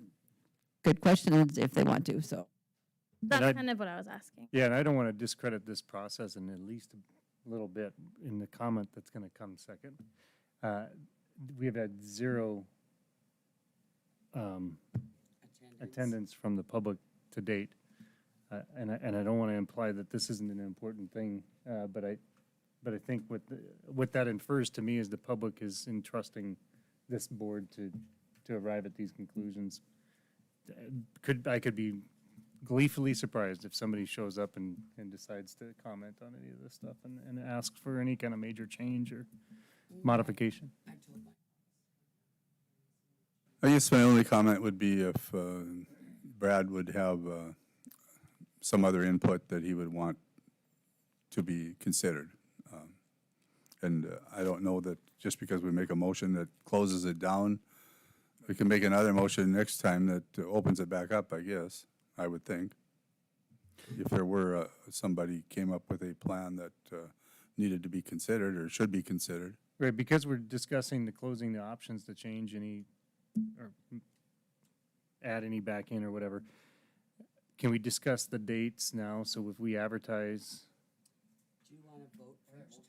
S4: good questions if they want to, so.
S5: That's
S1: I-
S5: kind of what I was asking.
S1: Yeah, and I don't want to discredit this process in at least a little bit in the comment that's going to come second. We have had zero attendance from the public to date. And I don't want to imply that this isn't an important thing, but I think what that infers to me is the public is entrusting this board to arrive at these conclusions. I could be gleefully surprised if somebody shows up and decides to comment on any of this stuff and ask for any kind of major change or modification.
S6: I guess my only comment would be if Brad would have some other input that he would want to be considered. And I don't know that just because we make a motion that closes it down, We can make another motion next time that opens it back up, I guess, I would think. If there were, somebody came up with a plan that needed to be considered or should be considered.
S1: Right, because we're discussing the closing the options to change any, or add any back in or whatever. Can we discuss the dates now? So if we advertise,
S2: Do you want to vote first?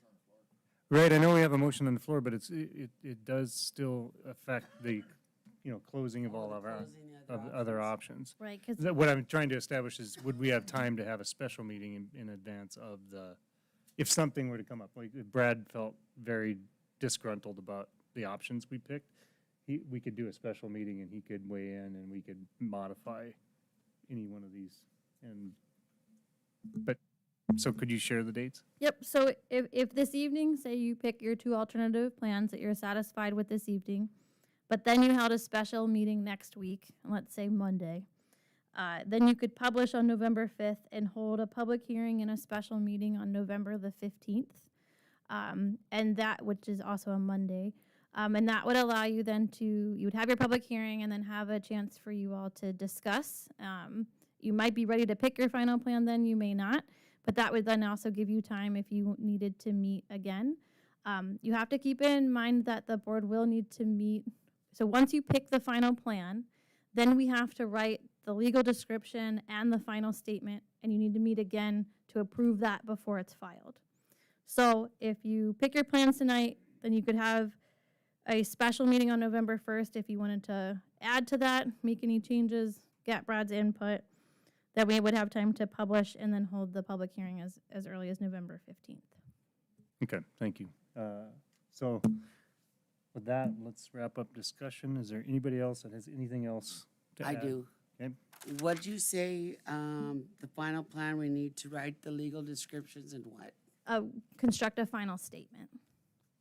S1: right, I know we have a motion on the floor, but it does still affect the, closing of all of our,
S2: Closing the
S1: of the other options.
S5: Right, because
S1: What I'm trying to establish is, would we have time to have a special meeting in advance of the, if something were to come up? Like, if Brad felt very disgruntled about the options we picked, we could do a special meeting and he could weigh in and we could modify any one of these. So could you share the dates?
S5: Yep, so if this evening, say you pick your 2 alternative plans that you're satisfied with this evening, but then you held a special meeting next week, let's say Monday, then you could publish on November 5th and hold a public hearing and a special meeting on November the 15th, and that, which is also a Monday. And that would allow you then you would have your public hearing and then have a chance for you all to discuss. You might be ready to pick your final plan then, you may not. But that would then also give you time if you needed to meet again. You have to keep in mind that the board will need to meet. So once you pick the final plan, then we have to write the legal description and the final statement, and you need to meet again to approve that before it's filed. So if you pick your plans tonight, then you could have a special meeting on November 1st if you wanted to add to that, make any changes, get Brad's input. That we would have time to publish and then hold the public hearing as early as November 15th.
S1: Okay, thank you. So with that, let's wrap up discussion. Is there anybody else that has anything else to
S2: I
S1: add?
S2: do.
S1: Okay.
S2: What'd you say, the final plan, we need to write the legal descriptions and what?
S5: Construct a final statement.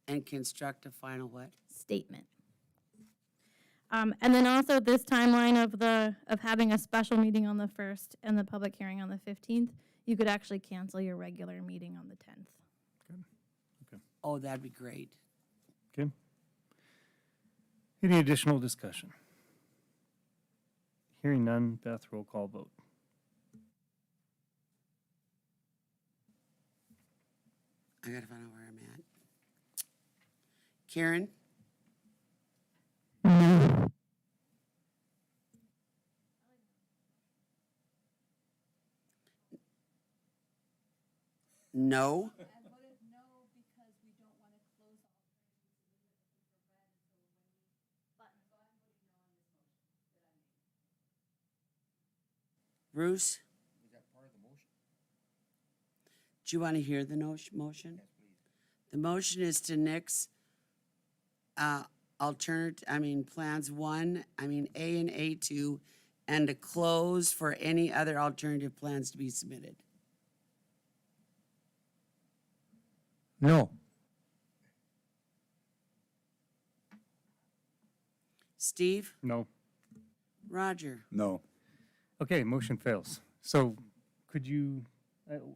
S2: And construct a final what?
S5: Statement. And then also this timeline of having a special meeting on the 1st and the public hearing on the 15th, you could actually cancel your regular meeting on the 10th.
S2: Oh, that'd be great.
S1: Okay. Any additional discussion? Hearing none, Beth, roll call vote.
S2: I gotta find out where I'm at. Karen? No? Bruce? Do you want to hear the motion? The motion is to nix plans A and A2, and to close for any other alternative plans to be submitted.
S3: No.
S2: Steve?
S1: No.
S2: Roger?
S6: No.
S1: Okay, motion fails. So could you,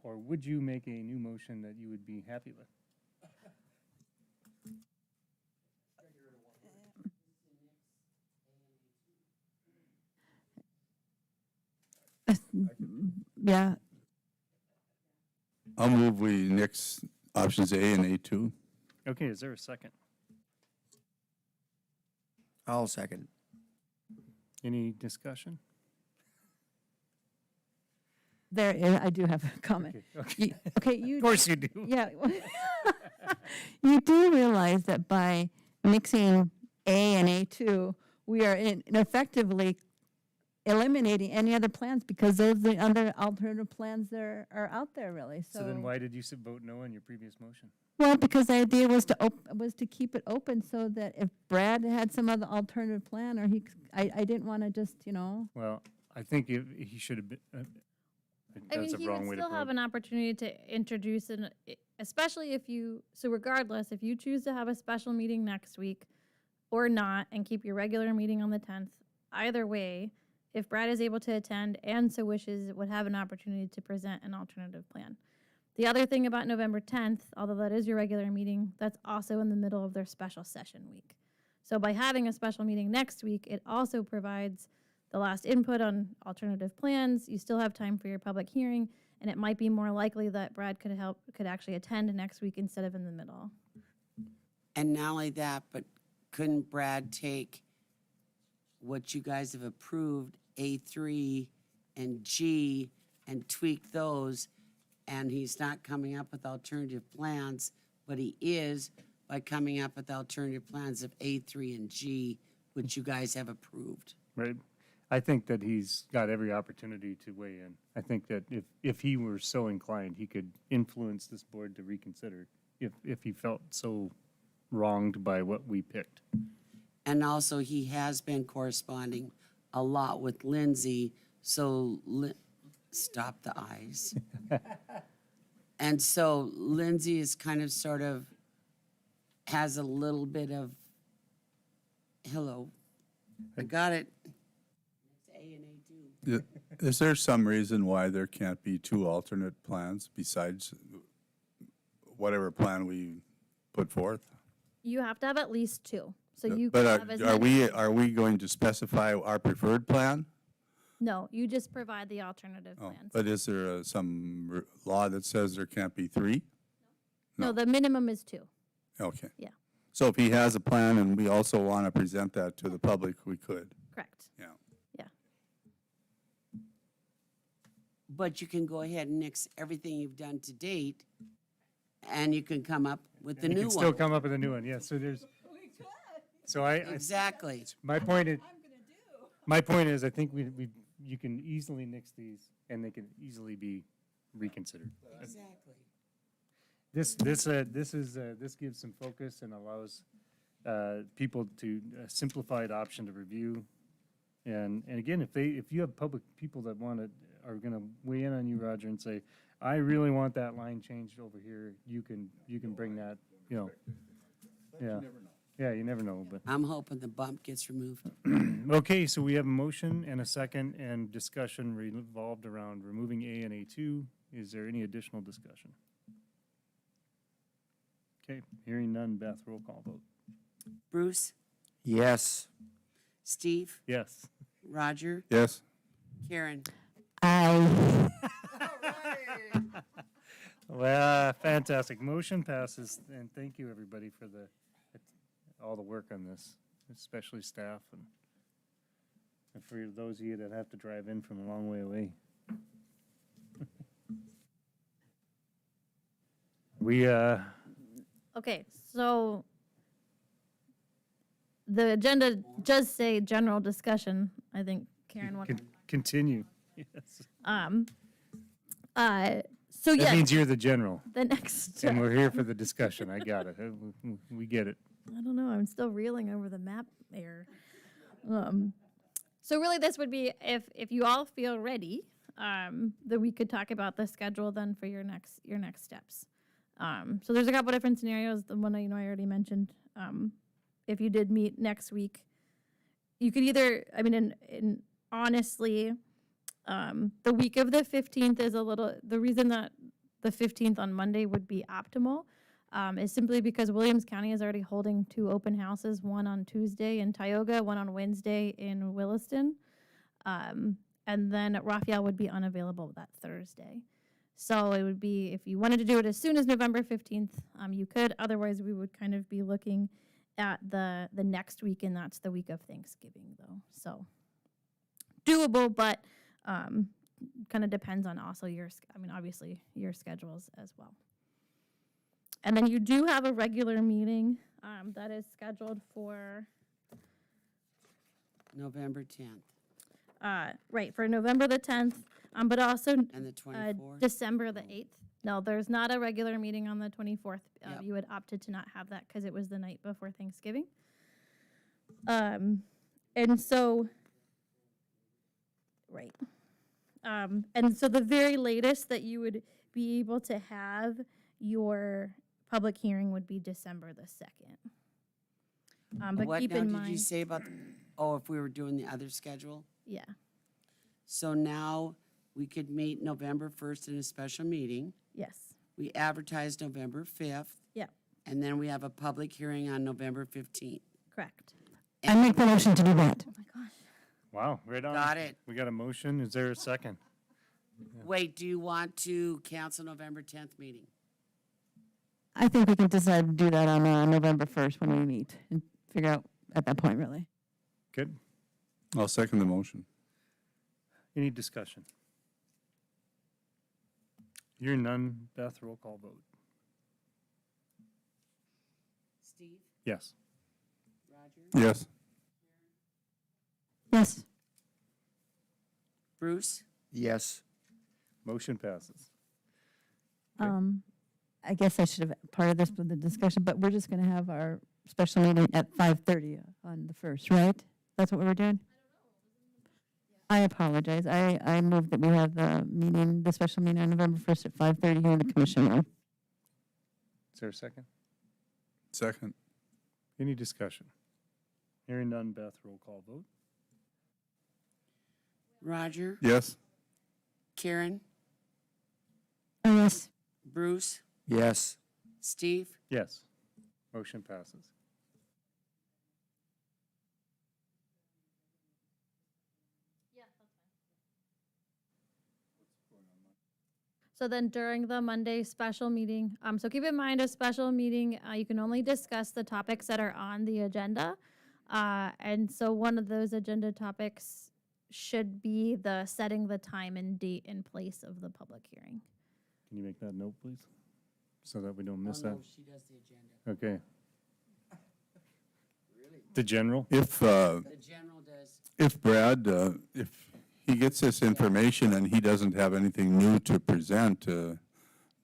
S1: or would you make a new motion that you would be happy with?
S4: Yeah,
S6: I'll move we nix options A and A2.
S1: Okay, is there a second?
S3: I'll second.
S1: Any discussion?
S4: I do have a comment.
S1: Okay.
S4: Okay, you.
S1: Of course you do.
S4: Yeah. You do realize that by mixing A and A2, we are effectively eliminating any other plans because those are the other alternative plans that are out there really.
S1: So then why did you vote no on your previous motion?
S4: Well, because the idea was to keep it open so that if Brad had some other alternative plan or I didn't want to just,
S1: Well, I think he should have been,
S5: I mean,
S1: that's a
S5: he
S1: wrong
S5: would
S1: way to
S5: still
S1: put
S5: have
S1: it.
S5: an opportunity to introduce especially regardless, if you choose to have a special meeting next week or not and keep your regular meeting on the 10th, either way, if Brad is able to attend and so wishes, would have an opportunity to present an alternative plan. The other thing about November 10th, although that is your regular meeting, that's also in the middle of their special session week. So by having a special meeting next week, it also provides the last input on alternative plans. You still have time for your public hearing, and it might be more likely that Brad could actually attend next week instead of in the middle.
S2: And not only that, but couldn't Brad take what you guys have approved, A3 and G, and tweak those? And he's not coming up with alternative plans, but he is by coming up with alternative plans of A3 and G, which you guys have approved.
S1: Right. I think that he's got every opportunity to weigh in. I think that if he were so inclined, he could influence this board to reconsider if he felt so wronged by what we picked.
S2: And also, he has been corresponding a lot with Lindsay, so stop the eyes. And so Lindsay is kind of sort of has a little bit of, hello, I got it. It's A and A2.
S6: Is there some reason why there can't be two alternate plans besides whatever plan we put forth?
S5: You have to have at least two. So you
S6: But
S5: can have as
S6: are
S5: many.
S6: are we going to specify our preferred plan?
S5: No, you just provide the alternative
S6: Oh,
S5: plans.
S6: but is there some law that says there can't be three?
S5: No, the minimum is two.
S6: Okay.
S5: Yeah.
S6: So if he has a plan and we also want to present that to the public, we could,
S5: Correct.
S6: yeah.
S5: Yeah.
S2: But you can go ahead and nix everything you've done to date, and you can come up with the
S1: You
S2: new
S1: can still
S2: one.
S1: come up with a new one, yeah, so there's. So
S2: Exactly.
S1: my point is, I think you can easily nix these and they can easily be reconsidered.
S2: Exactly.
S1: This gives some focus and allows people to a simplified option to review. And again, if you have public people that are gonna weigh in on you, Roger, and say, I really want that line changed over here, you can bring that, yeah. Yeah, you never know, but.
S2: I'm hoping the bump gets removed.
S1: Okay, so we have a motion and a second, and discussion revolved around removing A and A2. Is there any additional discussion? Okay, hearing none, Beth, roll call vote.
S2: Bruce,
S3: Yes.
S2: Steve,
S1: Yes.
S2: Roger,
S6: Yes?
S2: Karen.
S4: Aye.
S1: Well, fantastic. Motion passes, and thank you, everybody, for all the work on this, especially staff and for those of you that have to drive in from a long way away. We,
S5: Okay, so the agenda does say general discussion. I think Karen wants.
S1: continue. Yes.
S5: So
S1: That
S5: yes,
S1: means you're the general,
S5: the next.
S1: and we're here for the discussion. I got it. We get it.
S5: I don't know. I'm still reeling over the map error. So really, this would be if you all feel ready, that we could talk about the schedule then for your next steps. So there's a couple different scenarios. The one I already mentioned. If you did meet next week, you could either. I mean, honestly, the week of the 15th is a little. The reason that the 15th on Monday would be optimal. Is simply because Williams County is already holding 2 open houses, one on Tuesday in Tioga, one on Wednesday in Williston. And then Raphael would be unavailable that Thursday. So it would be, if you wanted to do it as soon as November 15th, you could. Otherwise, we would kind of be looking at the next week, and that's the week of Thanksgiving, though. So doable, but kind of depends on also obviously your schedules as well. And then you do have a regular meeting that is scheduled for,
S2: November 10th
S5: for November the 10th, but also
S2: and the 24th.
S5: December the 8th. No, there's not a regular meeting on the 24th.
S2: Yep.
S5: You had opted to not have that because it was the night before Thanksgiving. And so, and so the very latest that you would be able to have your public hearing would be December the 2nd. But
S2: What
S5: keep
S2: now
S5: in
S2: did you
S5: mind,
S2: say about, if we were doing the other schedule?
S5: yeah,
S2: So now we could meet November 1st in a special meeting.
S5: yes,
S2: We advertise November 5th.
S5: yeah,
S2: And then we have a public hearing on November 15th.
S5: Correct.
S4: I make the motion to do that.
S5: Oh my gosh.
S1: Wow, right on.
S2: Got it.
S1: We got a motion. Is there a second?
S2: Wait, do you want to cancel November 10th meeting?
S4: I think we can decide to do that on November 1st when we meet and figure out at that point, really.
S1: Good.
S6: I'll second the motion.
S1: Any discussion? Hearing none, Beth, roll call vote.
S2: Steve?
S1: Yes.
S2: Roger?
S6: Yes.
S4: Yes.
S2: Bruce?
S3: Yes.
S1: Motion passes. Okay.
S4: I guess I should have part of this with the discussion, but we're just going to have our special meeting at 5:30 on the 1st, right? That's what we're doing? I apologize. I move that we have the special meeting on November 1st at 5:30 here in the commission room.
S1: Is there a second?
S6: Second.
S1: Any discussion? Hearing none, Beth, roll call vote.
S2: Roger?
S6: Yes.
S2: Karen?
S4: Oh, yes.
S2: Bruce?
S3: Yes.
S2: Steve?
S1: Yes. Motion passes.
S5: So then during the Monday special meeting, so keep in mind a special meeting, you can only discuss the topics that are on the agenda. And so one of those agenda topics should be the setting the time and date and place of the public hearing.
S1: Can you make that note, please? So that we don't miss
S2: Oh,
S1: that.
S2: no, she does the agenda.
S1: Okay. The general?
S6: If,
S2: The general does.
S6: if Brad, if he gets this information and he doesn't have anything new to present, do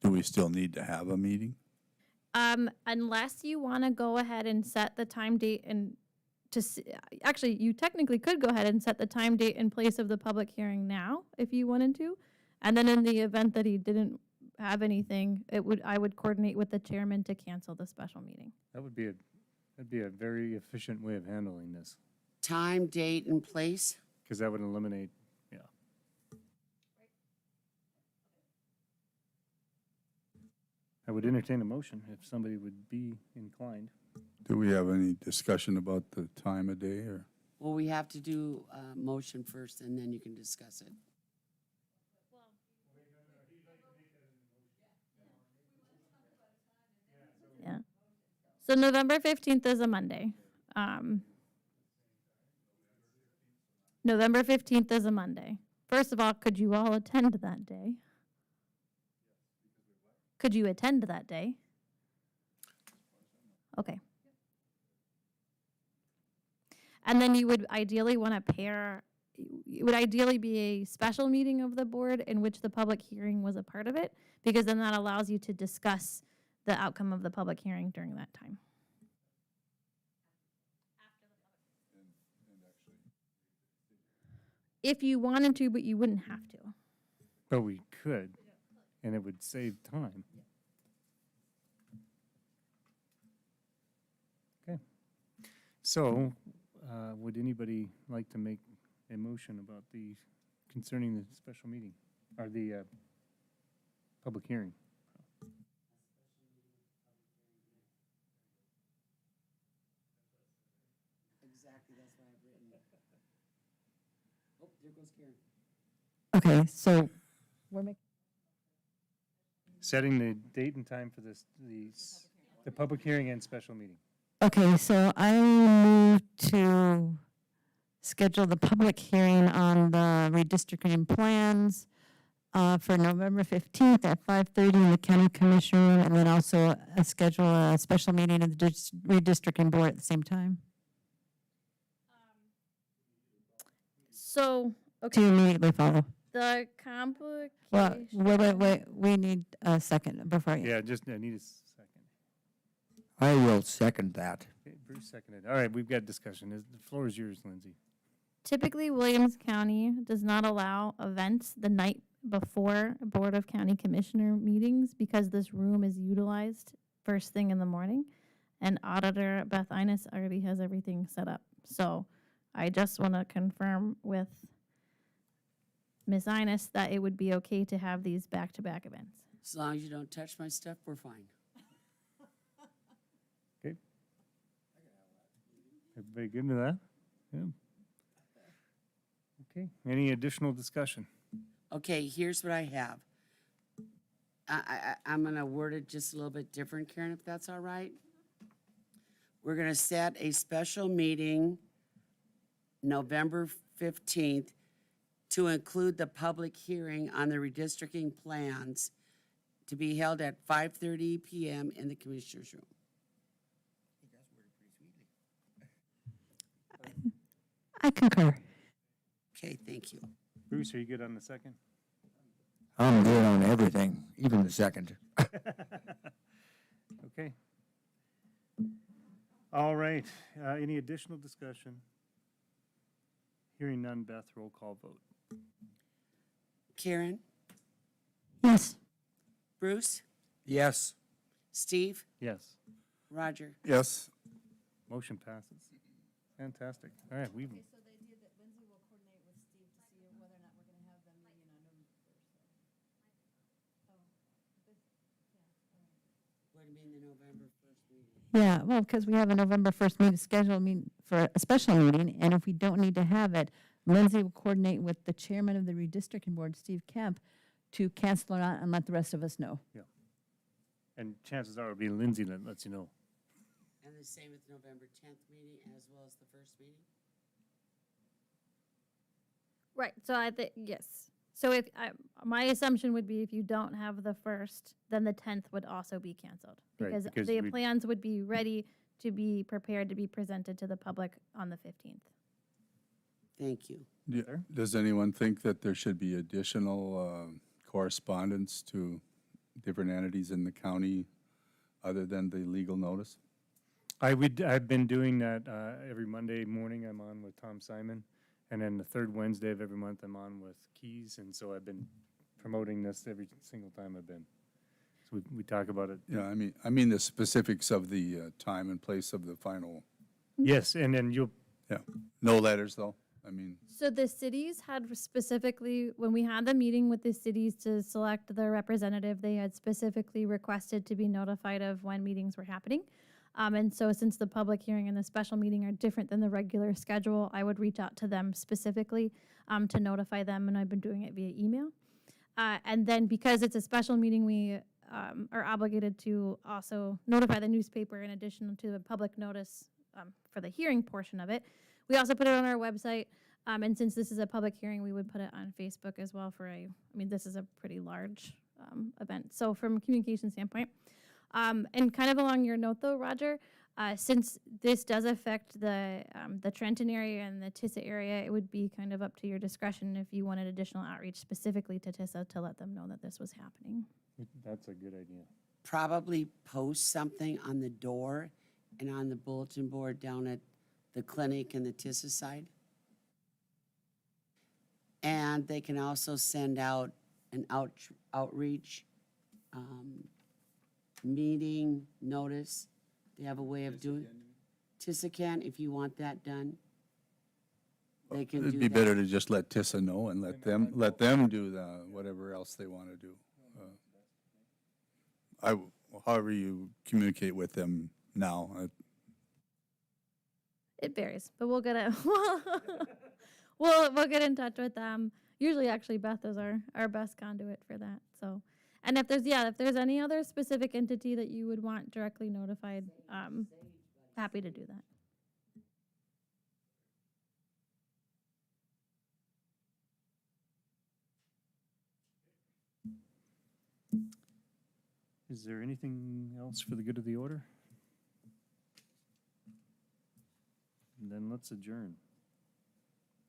S6: we still need to have a meeting?
S5: Unless you want to go ahead and set the time, date, and actually, you technically could go ahead and set the time, date, and place of the public hearing now, if you wanted to. And then in the event that he didn't have anything, I would coordinate with the chairman to cancel the special meeting.
S1: That'd be a very efficient way of handling this,
S2: Time, date, and place?
S1: because that would eliminate, yeah. I would entertain a motion if somebody would be inclined.
S6: Do we have any discussion about the time of day or?
S2: Well, we have to do a motion first, and then you can discuss it.
S5: Yeah. So November 15th is a Monday. November 15th is a Monday. First of all, could you all attend that day? Could you attend that day? Okay. And then you would ideally want to pair, it would ideally be a special meeting of the board in which the public hearing was a part of it, because then that allows you to discuss the outcome of the public hearing during that time. If you wanted to, but you wouldn't have to.
S1: But we could, and it would save time. Okay. So, would anybody like to make a motion about concerning the special meeting, or the public hearing?
S2: Exactly, that's what I've written. Oh, there goes Karen.
S4: Okay, so we're making.
S1: Setting the date and time for the public hearing and special meeting.
S4: Okay, so I move to schedule the public hearing on the redistricting plans for November 15th at 5:30 in the county commission room, and then also schedule a special meeting of the redistricting board at the same time.
S5: So,
S4: To
S5: okay,
S4: immediately follow.
S5: the complication.
S4: Well, wait, we need a second before you.
S1: Yeah, just, I need a second.
S3: I will second that.
S1: Okay, Bruce seconded. All right, we've got discussion. The floor is yours, Lindsay.
S5: Typically, Williams County does not allow events the night before Board of County Commissioner meetings because this room is utilized first thing in the morning. And Auditor Beth Innes already has everything set up. So I just want to confirm with Ms. Innes that it would be okay to have these back-to-back events.
S2: As long as you don't touch my stuff, we're fine.
S1: Okay. Everybody good with that? Yeah. Okay, any additional discussion?
S2: Okay, here's what I have. I'm gonna word it just a little bit different, Karen, if that's all right. We're gonna set a special meeting November 15th to include the public hearing on the redistricting plans to be held at 5:30 PM in the Commissioners' Room.
S4: I concur.
S2: Okay, thank you.
S1: Bruce, are you good on the second?
S3: I'm good on everything, even the second.
S1: Okay. All right, any additional discussion? Hearing none, Beth, roll call vote.
S2: Karen,
S4: Yes.
S2: Bruce,
S3: Yes.
S2: Steve,
S1: Yes,
S2: Roger.
S6: Yes,
S1: motion passes. Fantastic. All right, we've,
S4: So the idea that Lindsay will coordinate with Steve to see whether or not we're gonna have them meeting on November
S2: What do you mean the November 1st meeting?
S4: Yeah, well, because we have a November 1st meeting scheduled for a special meeting, and if we don't need to have it, Lindsay will coordinate with the chairman of the redistricting board, Steve Kemp, to cancel it out and let the rest of us know.
S1: and chances are it'll be Lindsay that lets you know.
S2: And the same with November 10th meeting as well as the first meeting?
S5: Right, so I think, yes. So if, my assumption would be if you don't have the first, then the 10th would also be canceled.
S1: Right,
S5: Because
S1: because
S5: the
S1: we-
S5: plans would be ready to be prepared to be presented to the public on the 15th.
S2: Thank you.
S6: does anyone think that there should be additional correspondence to different entities in the county other than the legal notice?
S1: I've been doing that every Monday morning. I'm on with Tom Simon. And then the third Wednesday of every month, I'm on with Keys. And so I've been promoting this every single time I've been. So we talk about it.
S6: Yeah, I mean the specifics of the time and place of the final,
S1: Yes, and then you'll,
S6: no letters though? I mean,
S5: So the cities had specifically, when we had the meeting with the cities to select their representative, they had specifically requested to be notified of when meetings were happening. And so since the public hearing and the special meeting are different than the regular schedule, I would reach out to them specifically to notify them, and I've been doing it via email. And then because it's a special meeting, we are obligated to also notify the newspaper in addition to the public notice for the hearing portion of it. We also put it on our website, and since this is a public hearing, we would put it on Facebook as well this is a pretty large event. So from a communication standpoint, and kind of along your note though, Roger, since this does affect the Trenton area and the Tissa area, it would be kind of up to your discretion if you wanted additional outreach specifically to Tissa to let them know that this was happening.
S1: that's a good idea.
S2: Probably post something on the door and on the bulletin board down at the clinic and the Tissa side. And they can also send out an outreach meeting notice. They have a way of doing. Tissa can, if you want that done. They can do that.
S6: it'd be better to just let Tissa know and let them do the, whatever else they want to do. However you communicate with them now.
S5: It varies, but we'll get it. we'll get in touch with them. Usually, actually, Beth is our best conduit for that. So, and if there's any other specific entity that you would want directly notified, happy to do that.
S1: Is there anything else for the good of the order? And then let's adjourn.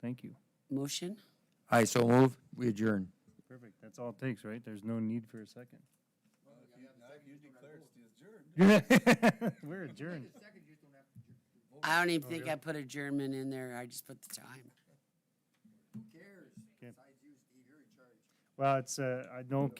S1: Thank you.
S2: Motion?
S3: I so move, we adjourn.
S1: Perfect. That's all it takes, right? There's no need for a second. We're adjourned.
S2: I don't even think I put adjournment in there. I just put the time.
S3: Who cares?
S1: Okay.
S3: Besides you, Steve, you're in charge.
S1: Well, it's, I don't.